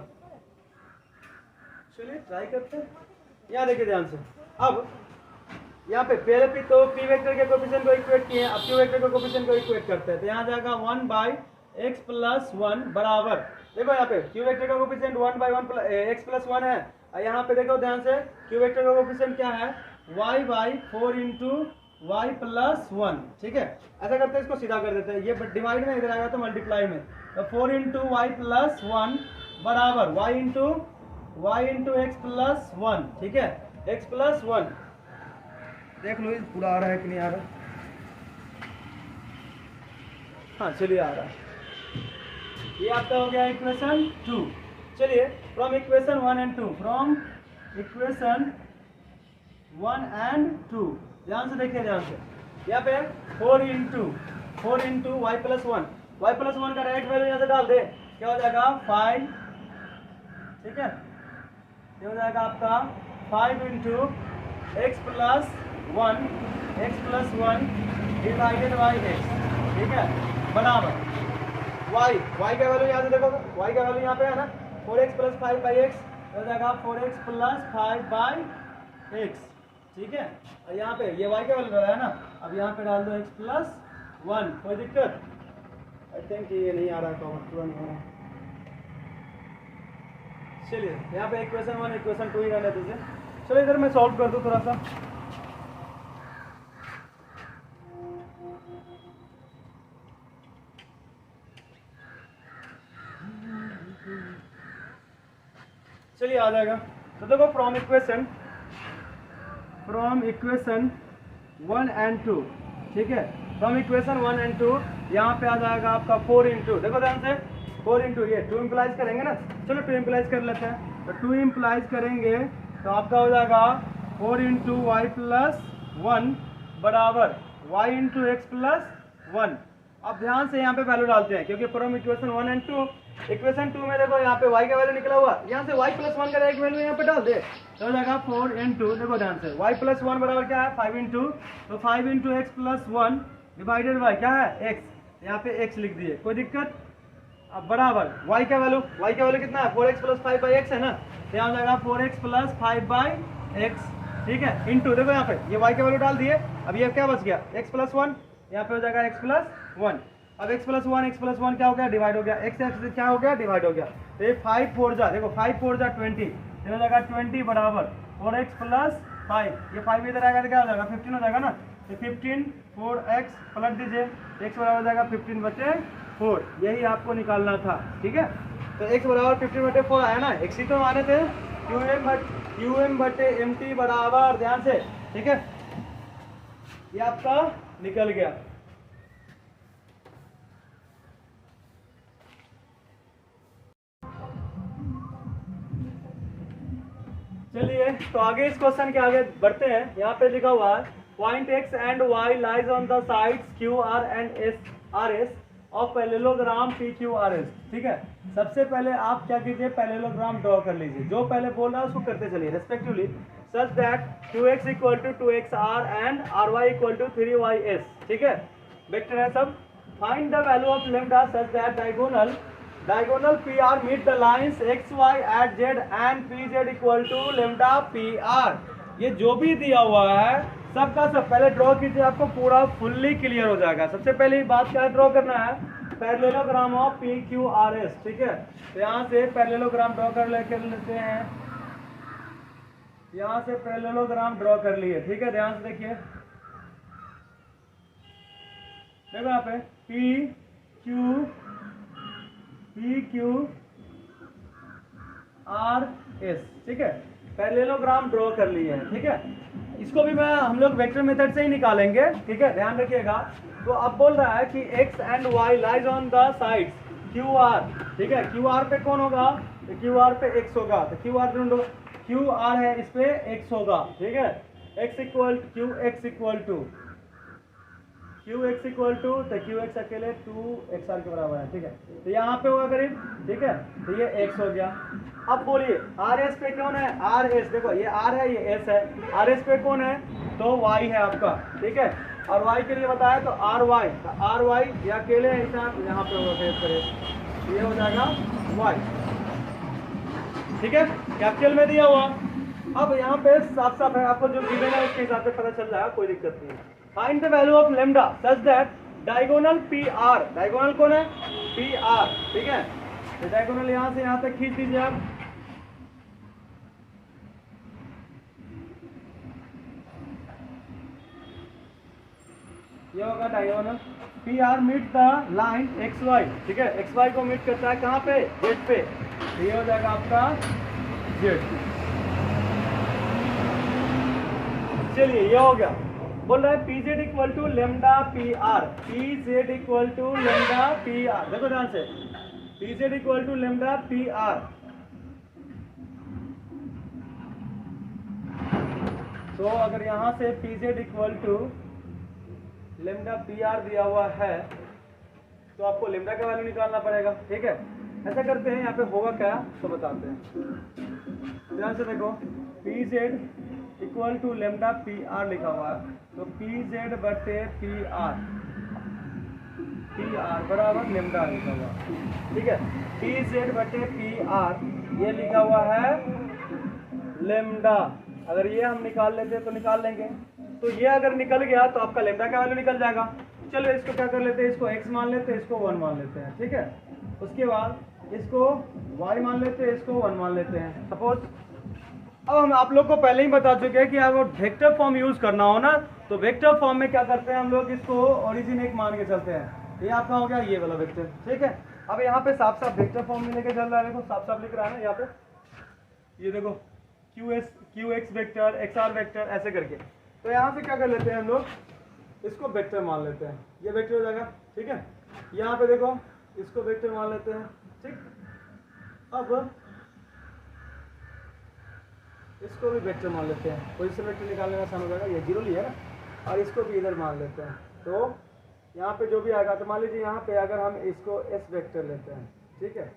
चलिए ट्राई करते हैं, यहाँ देखिए ध्यान से। अब यहाँ पे पहले भी तो पी वेक्टर के कोफिशिएंट को इक्वेट किए, अब क्यू वेक्टर के कोफिशिएंट को इक्वेट करते हैं, तो यहाँ जाएगा 1 बाई एक्स प्लस 1 बराबर, देखो यहाँ पे क्यू वेक्टर का कोफिशिएंट 1 बाई 1 एक्स प्लस 1 है, और यहाँ पे देखो ध्यान से क्यू वेक्टर का कोफिशिएंट क्या है y by 4 into y plus 1, ठीक है। ऐसा करते हैं, इसको सीधा कर देते हैं, ये डिवाइड में इधर आएगा तो मल्टीप्लाई में, तो 4 इंटू वाई प्लस 1 बराबर y इंटू एक्स प्लस 1, ठीक है, x प्लस 1। देख लो पूरा आ रहा है कि नहीं आ रहा, हाँ चलिए आ रहा है, ये आपका हो गया इक्वेशन 2। चलिए from equation 1 and 2, from equation 1 and 2, ध्यान से देखिए, ध्यान से यहाँ पे 4 into y plus 1, y plus 1 का राइट वैल्यू यहाँ से डाल दे, क्या हो जाएगा 5, ठीक है, ये हो जाएगा आपका 5 into x plus 1 divided by x, ठीक है, बराबर y का वैल्यू यहाँ से देखो, y का वैल्यू यहाँ पे है ना 4x प्लस 5 बाई एक्स, हो जाएगा 4x प्लस 5 बाई एक्स, ठीक है। और यहाँ पे ये y का वैल्यू है ना, अब यहाँ पे डाल दो x प्लस 1, कोई दिक्कत, आई थिंक ये नहीं आ रहा है, पूरा नहीं हो रहा। चलिए यहाँ पे इक्वेशन 1 इक्वेशन 2 ही रहने दीजिए। चलो इधर मैं सॉल्व कर दूँ थोड़ा सा, चलिए आ जाएगा। तो देखो फ्रॉम इक्वेशन 1 एंड 2, ठीक है, फ्रॉम इक्वेशन 1 एंड 2 यहाँ पे आ जाएगा आपका 4 इंटू, देखो ध्यान से 4 इंटू ये 2 इम्प्लाइज करेंगे ना, चलो 2 इम्प्लाइज कर लेते हैं, तो 2 इम्प्लाइज करेंगे तो आपका हो जाएगा 4 इंटू वाई प्लस 1 बराबर y इंटू एक्स प्लस 1। अब ध्यान से यहाँ पे वैल्यू डालते हैं, क्योंकि फ्रॉम इक्वेशन 1 एंड 2, इक्वेशन 2 में देखो यहाँ पे y का वैल्यू निकला हुआ, यहाँ से y प्लस 1 का राइट वैल्यू यहाँ पे डाल दे, तो हो जाएगा 4 इंटू, देखो ध्यान से y प्लस 1 बराबर क्या है 5 इंटू, तो 5 into x plus 1 divided by क्या है x, यहाँ पे x लिख दिए, कोई दिक्कत। अब बराबर y का वैल्यू कितना है 4x प्लस 5 बाई एक्स है ना, तो यहाँ हो जाएगा 4x प्लस 5 बाई एक्स, ठीक है, इंटू, देखो यहाँ पे ये y का वैल्यू डाल दिए, अब ये क्या बच गया x प्लस 1, यहाँ पे हो जाएगा x प्लस 1। अब x प्लस 1 क्या हो गया डिवाइड हो गया, x क्या हो गया डिवाइड हो गया, तो ये 5 4 जा, देखो 5 4 जा 20, ये हो जाएगा 20 बराबर 4x प्लस 5, ये 5 इधर आएगा तो क्या हो जाएगा 15 हो जाएगा ना, तो 15 4x पलट दीजिए, x बराबर हो जाएगा 15 बटे 4, यही आपको निकालना था, ठीक है। तो x बराबर 15 बटे 4 आया ना, x ही तो माने थे, qm बटे mt बराबर, ध्यान से, ठीक है, ये आपका निकल गया। चलिए तो आगे इस क्वेश्चन के आगे बढ़ते हैं। यहाँ पे लिखा हुआ है point x and y lies on the sides QR and RS of parallelogram PQRS, ठीक है। सबसे पहले आप क्या कीजिए, पैरेललोग्राम ड्रॉ कर लीजिए, जो पहले बोल रहा है उसको करते चलिए respectively, such that QX equal to 2XR and RY equal to 3YS, ठीक है, वेक्टर है सब। Find the value of lambda such that diagonal PR meet the lines XY at Z and PZ equal to lambda PR। ये जो भी दिया हुआ है सबका सब पहले ड्रॉ कीजिए, आपको पूरा फुल्ली क्लियर हो जाएगा। सबसे पहली बात क्या ड्रॉ करना है, parallelogram of P Q R S, ठीक है। तो यहाँ से पैरेललोग्राम ड्रॉ कर लेते हैं, यहाँ से पैरेललोग्राम ड्रॉ कर लिए, ठीक है। ध्यान से देखिए, देखो यहाँ पे पी क्यू आर एस, ठीक है। पैरेललोग्राम ड्रॉ कर लिए हैं, ठीक है। इसको भी हम लोग वेक्टर मेथड से ही निकालेंगे, ठीक है, ध्यान रखिएगा। तो अब बोल रहा है कि x and y lies on the sides Q R, ठीक है। क्यू आर पे कौन होगा, तो क्यू आर पे x होगा, तो क्यू आर ढूंढो, क्यू आर है, इस पे x होगा, ठीक है। x equal Q X equal to तो क्यू एक्स अकेले 2xr के बराबर है, ठीक है। तो यहाँ पे होगा करीब, ठीक है। तो ये x हो गया। अब बोलिए आर एस पे कौन है, आर एस, देखो ये आर है, ये एस है, आर एस पे कौन है, तो y है आपका, ठीक है। और y के लिए बताया तो आर वाई, तो आर वाई ये अकेले है, यहाँ पे होगा फेस करे, ये हो जाएगा y, ठीक है, कैपिटल में दिया हुआ। अब यहाँ पे साफ साफ है, आपको जो गिवन है उसके हिसाब से पता चल जाएगा, कोई दिक्कत नहीं है। Find the value of lambda such that diagonal P are, diagonal कौन है, पी आर, ठीक है। तो डायगोनल यहाँ से यहाँ तक खींच दीजिए आप, ये होगा diagonal P R meet the line X Y, ठीक है। एक्स वाई को मीट करता है कहाँ पे, जेड पे, तो ये हो जाएगा आपका जेड। चलिए ये हो गया। बोल रहा है P Z equal to lambda P R, P Z equal to lambda P R, देखो ध्यान से, P Z equal to lambda P R. तो अगर यहां से P Z equal to lambda P R दिया हुआ है, तो आपको लेमडा का वैल्यू निकालना पड़ेगा, ठीक है। ऐसा करते हैं, यहाँ पे होगा क्या तो बताते हैं, ध्यान से देखो, P Z equal to lambda P R लिखा हुआ है, तो पी जेड बटे पी आर बराबर लेमडा लिखा हुआ, ठीक है। पी जेड बटे पी आर ये लिखा हुआ है लेमडा, अगर ये हम निकाल लेते तो निकाल लेंगे, तो ये अगर निकल गया तो आपका लेमडा का वैल्यू निकल जाएगा। चलो इसको क्या कर लेते हैं, इसको x मान लेते हैं, इसको 1 मान लेते हैं, ठीक है। उसके बाद इसको y मान लेते हैं, इसको 1 मान लेते हैं सपोज। अब हम आप लोग को पहले ही बता चुके हैं कि अगर वेक्टर फॉर्म यूज करना हो ना, तो वेक्टर फॉर्म में क्या करते हैं हम लोग, इसको ओरिजिन एक मान के चलते हैं। ये आपका हो गया ये वाला वेक्टर, ठीक है। अब यहाँ पे साफ साफ वेक्टर फॉर्म में लेके चल रहा है, देखो साफ साफ लिख रहा है ना यहाँ पे, ये देखो Q X vector, X R vector, ऐसे करके। तो यहाँ से क्या कर लेते हैं हम लोग, इसको वेक्टर मान लेते हैं, ये वेक्टर हो जाएगा, ठीक है। यहाँ पे देखो इसको वेक्टर मान लेते हैं, ठीक। अब इसको भी वेक्टर मान लेते हैं, पोजीशन वेक्टर निकालने में आसान हो जाएगा, ये जीरो लिया है ना, और इसको भी इधर मान लेते हैं। तो यहाँ पे जो भी आएगा, तो मान लीजिए यहाँ पे अगर हम इसको एस वेक्टर लेते हैं, ठीक है,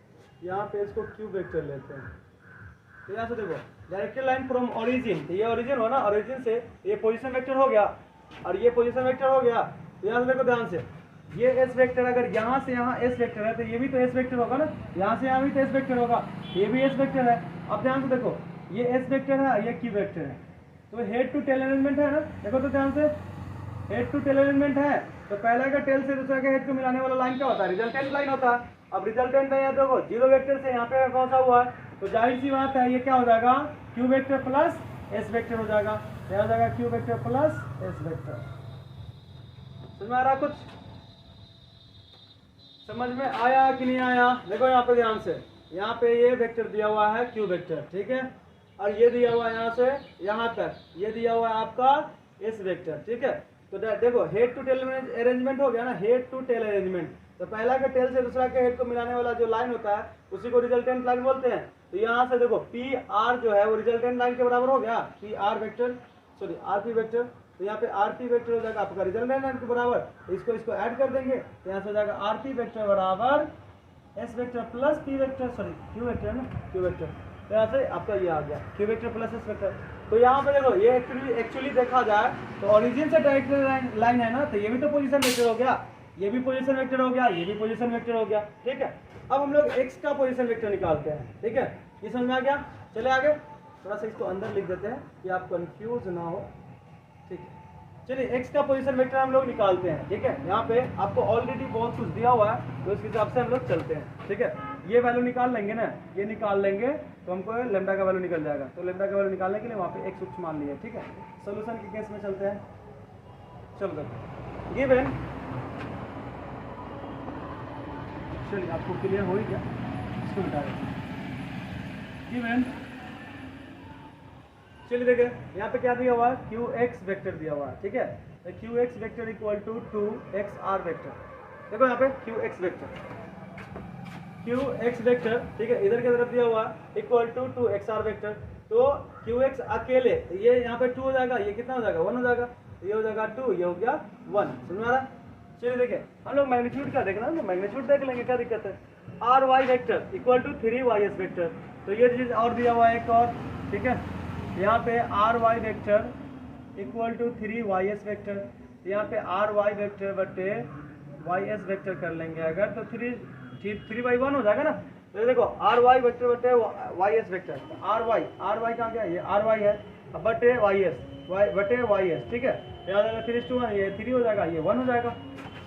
यहाँ पे इसको क्यू वेक्टर लेते हैं, तो यहाँ से देखो डायरेक्टेड लाइन फ्रॉम ओरिजिन, तो ये ओरिजिन हो ना, ओरिजिन से ये पोजीशन वेक्टर हो गया और ये पोजीशन वेक्टर हो गया। तो यहाँ से देखो ध्यान से, ये एस वेक्टर अगर यहाँ से यहाँ एस वेक्टर है, तो ये भी तो एस वेक्टर होगा ना, यहाँ से यहाँ भी तो एस वेक्टर होगा, ये भी एस वेक्टर है। अब ध्यान से देखो, ये एस वेक्टर है, ये क्यू वेक्टर है, तो हेड टू टेल अरेंजमेंट है ना, देखो तो ध्यान से, हेड टू टेल अरेंजमेंट है, तो पहला का टेल से दूसरा के हेड को मिलाने वाला लाइन क्या होता है, रिजल्टेंट लाइन होता है। अब रिजल्टेंट है, देखो जीरो वेक्टर से यहाँ पे कौन सा हुआ है, तो जाहिर सी बात है ये क्या हो जाएगा, Q vector plus S vector हो जाएगा, क्या हो जाएगा, Q vector plus S vector. समझ में आ रहा कुछ, समझ में आया कि नहीं आया? देखो यहाँ पे ध्यान से, यहाँ पे ये वेक्टर दिया हुआ है क्यू वेक्टर, ठीक है, और ये दिया हुआ है यहाँ से यहाँ तक, ये दिया हुआ है आपका एस वेक्टर, ठीक है। तो देखो हेड टू टेल अरेंजमेंट हो गया ना, हेड टू टेल अरेंजमेंट, तो पहला के टेल से दूसरा के हेड को मिलाने वाला जो लाइन होता है उसी को रिजल्टेंट लाइन बोलते हैं। तो यहाँ से देखो पी आर जो है वो रिजल्टेंट लाइन के बराबर हो गया, P R vector, sorry R P vector, तो यहाँ पे आर पी वेक्टर हो जाएगा आपका रिजल्टेंट लाइन के बराबर, तो इसको ऐड कर देंगे, तो यहाँ से हो जाएगा आर पी वेक्टर बराबर S vector plus P vector, sorry Q vector ना, क्यू वेक्टर, तो यहाँ से आपका ये आ गया Q vector plus S vector. तो यहाँ पे देखो ये एक्चुअली देखा जाए तो ओरिजिन से डायरेक्ट लाइन है ना, तो ये भी तो पोजीशन वेक्टर हो गया, ये भी पोजीशन वेक्टर हो गया, ये भी पोजीशन वेक्टर हो गया, ठीक है। अब हम लोग एक्स का पोजीशन वेक्टर निकालते हैं, ठीक है, ये समझ में आ गया। चले आगे, थोड़ा सा इसको अंदर लिख देते हैं कि आप कंफ्यूज ना हो, ठीक है। चलिए एक्स का पोजीशन वेक्टर हम लोग निकालते हैं, ठीक है। यहाँ पे आपको ऑलरेडी बहुत कुछ दिया हुआ है, तो उस हिसाब से हम लोग चलते हैं, ठीक है। ये वैल्यू निकाल लेंगे ना, ये निकाल लेंगे तो हमको लेमडा का वैल्यू निकल जाएगा। तो लेमडा का वैल्यू निकालने के लिए वहाँ पे एक्स उच्च मान लिया, ठीक है। सोल्यूशन के केस में चलते हैं। चलो गिवन, चलिए आपको क्लियर हो ही गया, इसको मिटा देते हैं। गिवन, चलिए देखिए यहाँ पे क्या दिया हुआ है, क्यू एक्स वेक्टर दिया हुआ है, ठीक है। तो Q X vector equal to 2xr vector. देखो यहाँ पे क्यू एक्स वेक्टर, ठीक है, इधर की तरफ दिया हुआ इक्वल टू 2xr वेक्टर। तो क्यू एक्स अकेले ये यहाँ पे 2 हो जाएगा, ये कितना हो जाएगा 1 हो जाएगा, ये हो जाएगा 2, ये हो गया 1, समझ में आ रहा। चलिए देखिए हम लोग मैग्नीट्यूड का देखना है, मैग्नीट्यूड देख लेंगे, क्या दिक्कत है। R Y vector equal to 3ys vector, तो ये चीज़ और दिया हुआ है एक और, ठीक है। यहाँ पे R Y vector equal to 3ys vector, यहाँ पे आर वाई वेक्टर बटे ys वेक्टर कर लेंगे अगर, तो 3/1 हो जाएगा ना। तो देखो आर वाई वेक्टर बटे ys वेक्टर, आर वाई कहाँ गया, ये आर वाई है, बटे ys बटे ys, ठीक है। यहाँ जाएगा 3:1, ये 3 हो जाएगा, ये 1 हो जाएगा।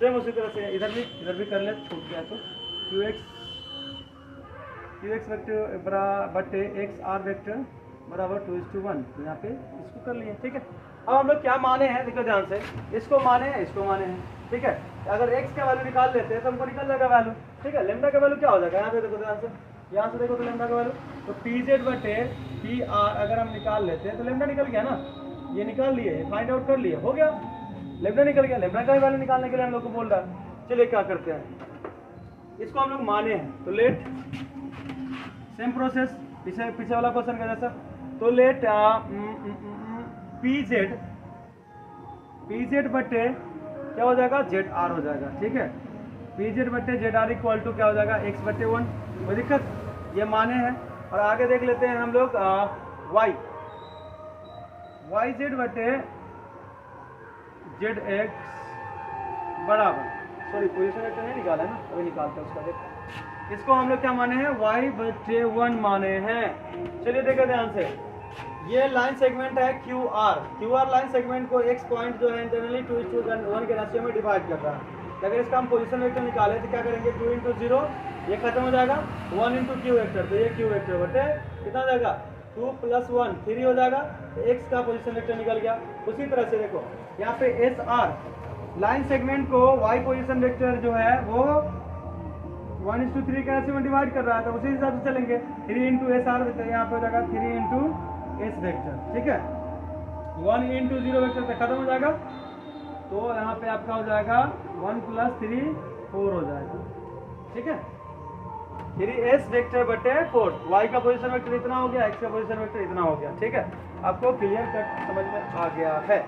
सेम उसी तरह से इधर भी कर ले, छूट गया तो क्यू एक्स वेक्टर बटे एक्स आर वेक्टर बराबर 2:1, तो यहाँ पे इसको कर लिए, ठीक है। अब हम लोग क्या माने हैं, देखो ध्यान से, इसको माने हैं, ठीक है। अगर x का वैल्यू निकाल लेते हैं तो हमको निकल जाएगा वैल्यू, ठीक है। लेमडा का वैल्यू क्या हो जाएगा, यहाँ पे देखो ध्यान से, यहाँ से देखो तो लेमडा का वैल्यू, तो pz बटे pr अगर हम निकाल लेते हैं तो लेमडा निकल गया ना, ये निकाल लिए, फाइंड आउट कर लिए, हो गया, लेमडा निकल गया। लेमडा का वैल्यू निकालने के लिए हम लोग को बोल रहा है। चलिए क्या करते हैं, इसको हम लोग माने हैं, तो लेट सेम प्रोसेस पीछे वाला क्वेश्चन का जैसा, तो लेट pz बटे क्या हो जाएगा zr हो जाएगा, ठीक है। pz बटे zr इक्वल टू क्या हो जाएगा x बटे 1, कोई दिक्कत, ये माने हैं। और आगे देख लेते हैं हम लोग yz बटे zx बराबर, सॉरी पोजीशन वेक्टर नहीं निकाला है ना, अभी निकालते हैं उसका। देखो इसको हम लोग क्या माने हैं, y बटे 1 माने हैं। चलिए देखो ध्यान से, ये लाइन सेगमेंट है QR लाइन सेगमेंट को x पॉइंट जो है इंटरनली 2:1 के रेशियो में डिवाइड कर रहा है। अगर इसका हम पोजीशन वेक्टर निकाले तो क्या करेंगे, 2 × 0 ये खत्म हो जाएगा, 1 × q वेक्टर, तो ये q वेक्टर बटे कितना हो जाएगा 2 + 1 3 हो जाएगा, तो x का पोजीशन वेक्टर निकल गया। उसी तरह से देखो यहाँ पे SR लाइन सेगमेंट को y पोजीशन वेक्टर जो है वो 1:3 के रेशियो में डिवाइड कर रहा है, तो उसी हिसाब से चलेंगे, 3 × SR वेक्टर यहाँ पे हो जाएगा 3 × S वेक्टर, ठीक है। 1 × 0 वेक्टर पे खत्म हो जाएगा, तो यहाँ पे आपका हो जाएगा 1 + 3 4 हो जाएगा, ठीक है। 3s वेक्टर बटे 4, y का पोजीशन वेक्टर इतना हो गया, x का पोजीशन वेक्टर इतना हो गया, ठीक है। आपको क्लियर कट समझ में आ गया है।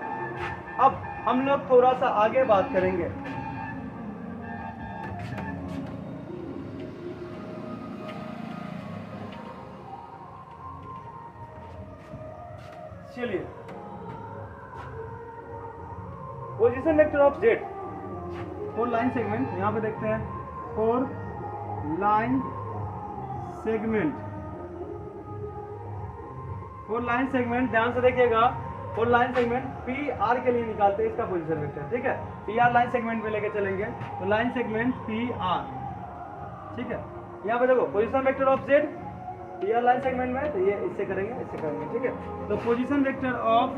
अब हम लोग थोड़ा सा आगे बात करेंगे। चलिए position vector of z for line segment, यहाँ पे देखते हैं फॉर लाइन सेगमेंट, ध्यान से देखिएगा, फॉर लाइन सेगमेंट PR के लिए निकालते हैं इसका पोजीशन वेक्टर, ठीक है। PR लाइन सेगमेंट में लेके चलेंगे, तो लाइन सेगमेंट PR, ठीक है। यहाँ पे देखो position vector of z PR line segment में, तो ये इससे करेंगे, ठीक है। तो position vector of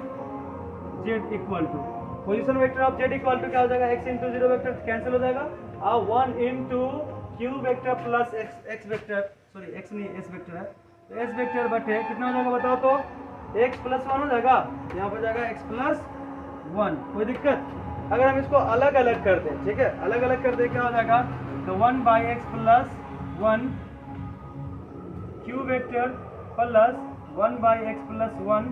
z equal to क्या हो जाएगा, x × 0 वेक्टर कैंसिल हो जाएगा, 1 × q vector plus x vector, sorry x नहीं s वेक्टर है, तो s वेक्टर बटे कितना हो जाएगा बताओ, तो x + 1 हो जाएगा, यहाँ पर जाएगा x + 1, कोई दिक्कत। अगर हम इसको अलग अलग कर दें, ठीक है, अलग अलग कर दें क्या हो जाएगा, तो 1/x + 1 q vector plus 1/x + 1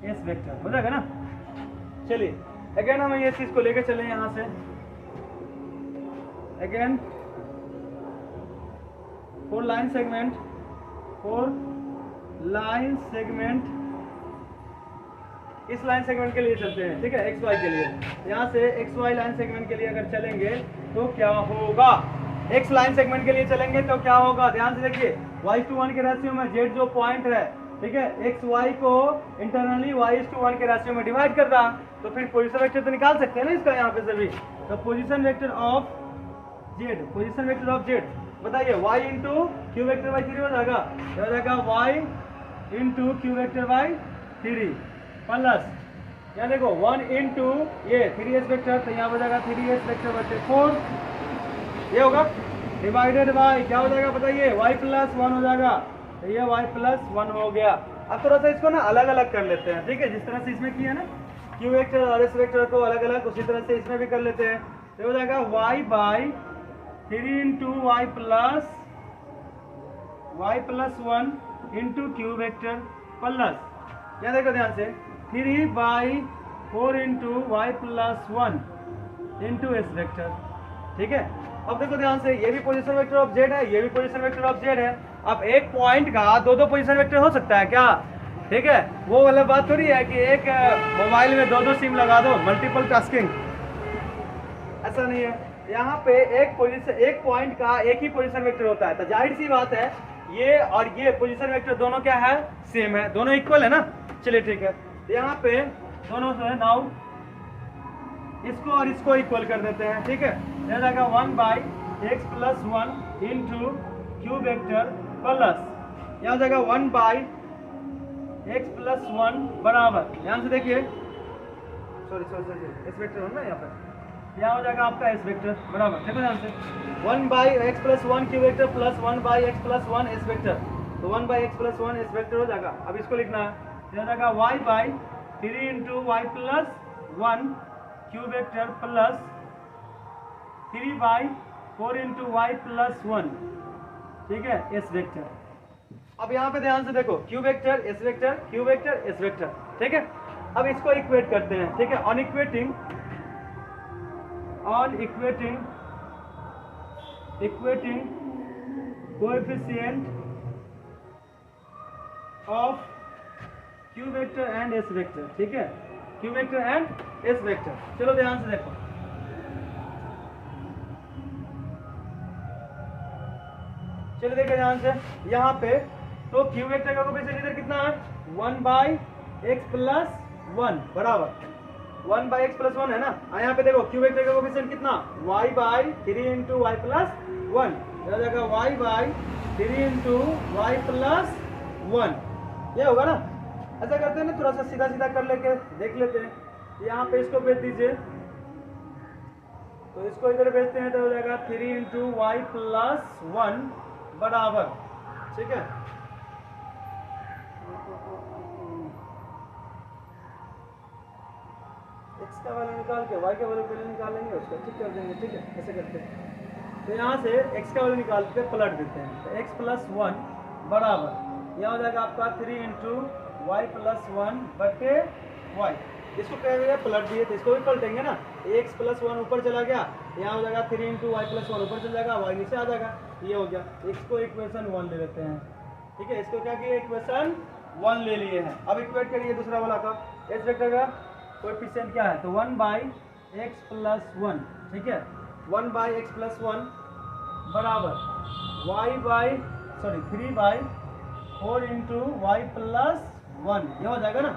s vector हो जाएगा ना। चलिए अगेन हम ये चीज को लेकर चले यहाँ से, अगेन फॉर लाइन सेगमेंट इस लाइन सेगमेंट के लिए चलते हैं, ठीक है, XY के लिए। यहाँ से XY लाइन सेगमेंट के लिए अगर चलेंगे तो क्या होगा, X लाइन सेगमेंट के लिए चलेंगे तो क्या होगा, ध्यान से देखिए, y/1 के रेशियो में z जो पॉइंट है, ठीक है, XY को इंटरनली y/1 के रेशियो में डिवाइड कर रहा, तो फिर पोजीशन वेक्टर तो निकाल सकते हैं ना इसका यहाँ पे सभी। तो position vector of Z, position vector of Z बताइए, y into q vector by 3 हो जाएगा, हो जाएगा y into q vector by 3 plus यहाँ देखो 1 इंटू ये 3s वेक्टर, तो यहाँ हो जाएगा 3s वेक्टर बटे 4, ये होगा डिवाइडेड बाई क्या हो जाएगा बताइए, y प्लस 1 हो जाएगा, तो ये y प्लस 1 हो गया। अब थोड़ा सा इसको ना अलग अलग कर लेते हैं, ठीक है, जिस तरह से इसमें किया ना क्यू वेक्टर और एस वेक्टर को अलग अलग, उसी तरह से इसमें भी कर लेते हैं। तो हो जाएगा y by 3 into y plus 1 into q vector plus यहाँ देखो ध्यान से 3 by 4 into y plus 1 into s vector, ठीक है। अब देखो ध्यान से, ये भी पोजीशन वेक्टर ऑफ जेड है, ये भी पोजीशन वेक्टर ऑफ जेड है। अब एक पॉइंट का दो पोजीशन वेक्टर हो सकता है क्या, ठीक है, वो वाला बात थोड़ी है कि एक मोबाइल में दो सिम लगा दो, मल्टीपल टास्किंग, ऐसा नहीं है। यहाँ पे एक पॉइंट का एक ही पोजीशन वेक्टर होता है, तो जाहिर सी बात है ये और ये पोजीशन वेक्टर दोनों क्या है, सेम है, दोनों इक्वल है ना। चलिए ठीक है, यहाँ पे दोनों से नाउ इसको और इसको इक्वल कर देते हैं, ठीक है। यह जाएगा 1 by x plus 1 into q vector plus यहाँ जाएगा 1 बाई एक्स प्लस 1 बराबर, ध्यान से देखिए, सॉरी इस वेक्टर हो ना यहाँ पे, यहाँ हो जाएगा आपका एस वेक्टर बराबर, देखो ध्यान से 1 by x plus 1 q vector plus 1 by x plus 1 s vector, तो 1 by x plus 1 s vector हो जाएगा। अब इसको लिखना है, हो जाएगा y by 3 into y plus 1 q vector plus 3 by 4 into y plus 1, ठीक है, एस वेक्टर। अब यहाँ पे ध्यान से देखो, q vector S vector, Q vector S vector, ठीक है। अब इसको इक्वेट करते हैं, ठीक है, on equating coefficient of Q vector and S vector, ठीक है, Q vector and S vector. चलो ध्यान से देखो, चलो देखो ध्यान से, यहाँ पे तो क्यू वेक्टर का कोएफिशिएंट इधर कितना है, 1 बाई एक्स प्लस 1 बराबर 1 बाई एक्स प्लस 1 है ना। यहाँ पे देखो क्यू वेक्टर का कोएफिशिएंट कितना, y by 3 into y plus 1, हो जाएगा y by 3 into y plus 1, ये होगा ना। ऐसा करते हैं ना, थोड़ा सा सीधा सीधा कर लेके देख लेते हैं। यहाँ पे इसको भेज दीजिए, तो इसको इधर भेजते हैं तो हो जाएगा 3 इंटू वाई प्लस 1 बराबर, ठीक है। एक्स का वैल्यू निकाल के वाई का वैल्यू पहले निकाल लेंगे, उसको ठीक कर देंगे, ठीक है, ऐसे करते हैं। तो यहाँ से एक्स का वैल्यू निकाल के पलट देते हैं, तो एक्स प्लस 1 बराबर यहाँ हो जाएगा आपका 3 इंटू वाई प्लस 1 बटे वाई, इसको कह रहे हैं पलट दिए, तो इसको भी पलटेंगे ना, एक्स प्लस 1 ऊपर चला गया, यहाँ हो जाएगा 3 इंटू वाई प्लस 1 ऊपर चला जाएगा, वाई नीचे आ जाएगा, ये हो गया। इसको इक्वेशन 1 ले लेते हैं, ठीक है, इसको क्या किया, इक्वेशन 1 ले लिए हैं। अब इक्वेट करिए दूसरा वाला का, एस वेक्टर का कोएफिशिएंट क्या है, तो 1 बाई एक्स प्लस 1, ठीक है, 1 बाई एक्स प्लस 1 बराबर 3 बाई 4 इंटू वाई प्लस 1, ये हो जाएगा ना,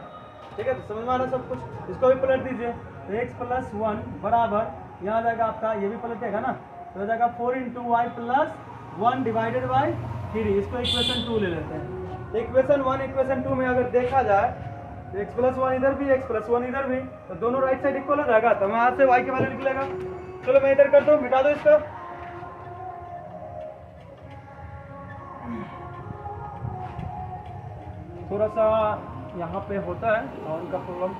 ठीक है। तो समझ में आ रहा सब कुछ, इसको भी पलट दीजिए, तो एक्स प्लस 1 बराबर यहाँ जाएगा आपका, ये भी पलटेगा ना, तो हो जाएगा 4 into y plus 1 divided by 3, इसको इक्वेशन 2 ले लेते हैं। इक्वेशन 1 इक्वेशन 2 में अगर देखा जाए तो एक्स प्लस 1 इधर भी, एक्स प्लस 1 इधर भी, तो दोनों राइट साइड इक्वल हो जाएगा, तो वहां से वाई के वैल्यू निकलेगा। चलो मैं इधर करता हूँ, मिटा दो इसको, थोड़ा सा यहाँ पे होता है साउंड का प्रॉब्लम,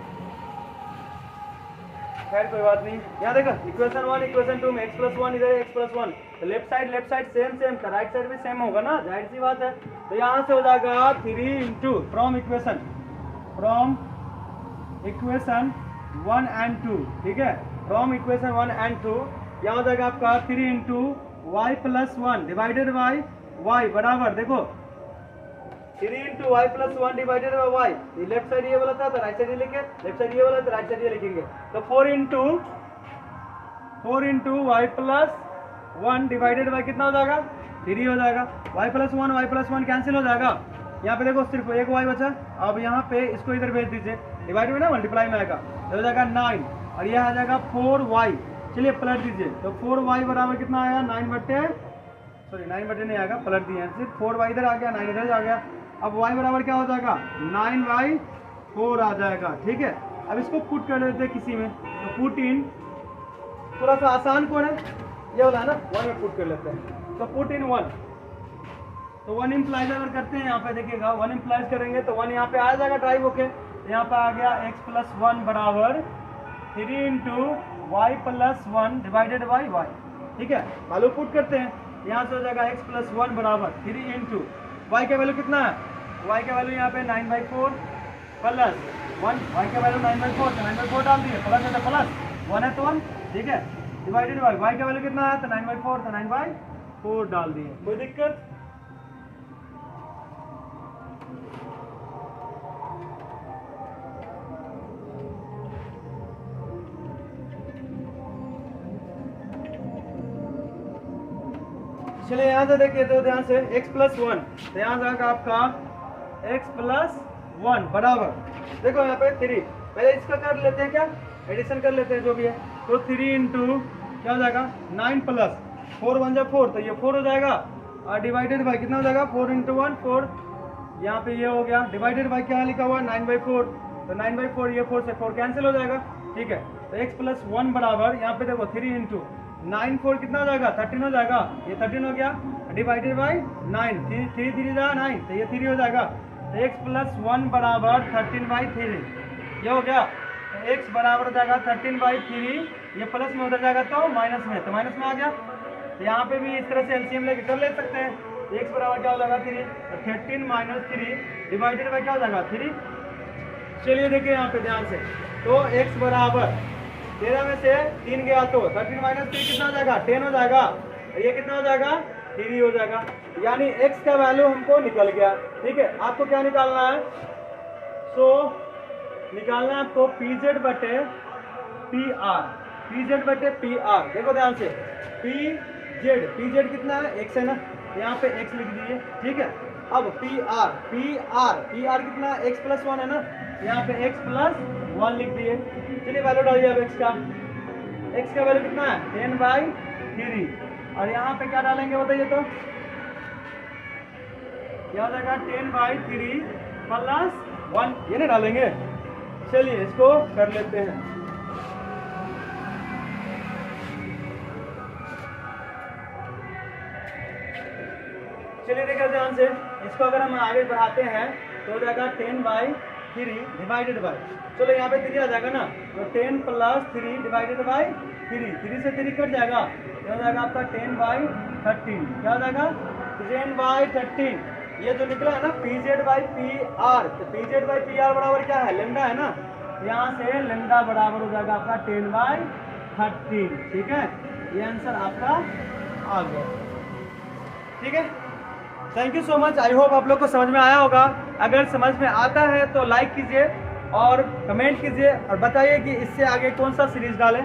खैर कोई बात नहीं। यहाँ देखो इक्वेशन 1 इक्वेशन 2 में एक्स प्लस 1 इधर एक्स प्लस 1, तो लेफ्ट साइड सेम तो राइट साइड भी सेम होगा ना, जाहिर सी बात है। तो यहाँ से हो जाएगा 3 इंटू फ्रॉम इक्वेशन 1 एंड 2, ठीक है, फ्रॉम इक्वेशन 1 एंड 2 यहाँ हो जाएगा आपका 3 into y plus 1 divided by y बराबर, देखो 3 into y plus 1 divided by y, left side ये वाला था तो राइट साइड ये लिखे, लेफ्ट साइड ये वाला तो राइट साइड ये लिखेंगे, तो 4 into y plus 1 divided by कितना हो जाएगा, 3 हो जाएगा। वाई प्लस 1 कैंसिल हो जाएगा, यहाँ पे देखो सिर्फ एक वाई बचा। अब यहाँ पे इसको इधर भेज दीजिए, डिवाइड में ना मल्टीप्लाई में आएगा, तो हो जाएगा 9 और यह आ जाएगा 4y। चलिए पलट दीजिए, तो 4y बराबर कितना आया 9 बटे नहीं आएगा, पलट दिए हैं सिर्फ 4y इधर आ गया 9 इधर आ गया। अब y बराबर क्या हो जाएगा 9/4 आ जाएगा। ठीक है, अब इसको पुट कर देते हैं किसी में, तो पुट इन, थोड़ा सा आसान कौन है ये वाला है ना, 1 में पुट कर लेते हैं, तो पुट इन 1। तो 1 इम्प्लाइज अगर करते हैं यहाँ पे देखिएगा 1 इम्प्लाइज करेंगे तो 1 यहाँ पे आ जाएगा ड्राइव होके, यहाँ पे आ गया x+1 बराबर 3 into y plus 1 divided by y। ठीक है, वैल्यू पुट करते हैं, यहाँ से हो जाएगा x+1 बराबर 3 इंटू वाई का वैल्यू कितना है, y का वैल्यू यहाँ पे 9/4 प्लस 1, y का वैल्यू 9/4 तो 9/4 डाल दिए, प्लस है तो प्लस 1 है तो 1। ठीक है, डिवाइडेड बाई y का वैल्यू कितना है तो 9/4 तो 9/4 डाल दिए। कोई दिक्कत? चलिए यहाँ से देखिए तो ध्यान से x+1, तो यहाँ से आपका x+1 बराबर, देखो यहाँ पे 3, पहले इसका कर लेते हैं क्या, एडिशन कर लेते हैं जो भी है, तो 3 इंटू क्या हो जाएगा 9 प्लस 4 1 4, तो ये 4 हो जाएगा और डिवाइडेड बाई कितना हो जाएगा 4 इंटू 1 4, यहाँ पे ये हो गया, डिवाइडेड बाई क्या लिखा हुआ 9/4, तो 9/4 ये 4 से 4 कैंसिल हो जाएगा। ठीक है, तो x+1 बराबर यहाँ पे देखो 3 इंटू 9 4 कितना हो जाएगा 13 हो जाएगा, ये 13 हो गया, डिवाइडेड बाई 9, 3 3 9, तो ये 3 हो जाएगा, तो x+1 बराबर 13/3 ये हो गया, तो x बराबर हो जाएगा 13/3, ये प्लस में उधर जाएगा तो माइनस में, तो माइनस में आ गया। तो यहाँ पे भी इस तरह से एलसीएम लेके कर ले सकते हैं, x बराबर क्या हो जाएगा 3, तो 13 - 3 डिवाइडेड बाई क्या हो जाएगा 3। चलिए देखिए यहाँ पे ध्यान से, तो x बराबर 13 में से 3 गया तो 13 - 3 कितना हो जाएगा 10 हो जाएगा, ये कितना हो जाएगा 3 हो जाएगा, यानी x का वैल्यू हमको निकल गया। ठीक है, आपको क्या निकालना है, सो निकालना है आपको PZ बटे PR, PZ बटे PR। देखो ध्यान से, PZ कितना है x है ना, यहाँ पे x लिख दीजिए। ठीक है, अब PR कितना है x+1 है ना, यहाँ पे x+1 लिख दिए। चलिए वैल्यू डालिए अब x का वैल्यू कितना है 10/3, और यहाँ पे क्या डालेंगे बताइए, तो क्या हो जाएगा 10/3 प्लस 1, ये नहीं डालेंगे। चलिए इसको कर लेते हैं, चलिए देखिए ध्यान से, इसको अगर हम आगे बढ़ाते हैं तो हो जाएगा 10/3 डिवाइडेड बाई, चलो यहाँ पे 3 आ जाएगा ना, तो 10 + 3 डिवाइडेड बाई 3 से 3 कट जाएगा, क्या हो जाएगा आपका 10/13, क्या हो जाएगा 10/13। ये जो निकला है ना PZ/PR, तो PZ/PR बराबर क्या है लेमडा है ना, यहाँ से लेमडा बराबर हो जाएगा आपका 10/13। ठीक है, ये आंसर आपका आ गया। ठीक है, thank you so much, I hope आप लोग को समझ में आया होगा। अगर समझ में आता है तो लाइक कीजिए और कमेंट कीजिए और बताइए कि इससे आगे कौन सा सीरीज डालें।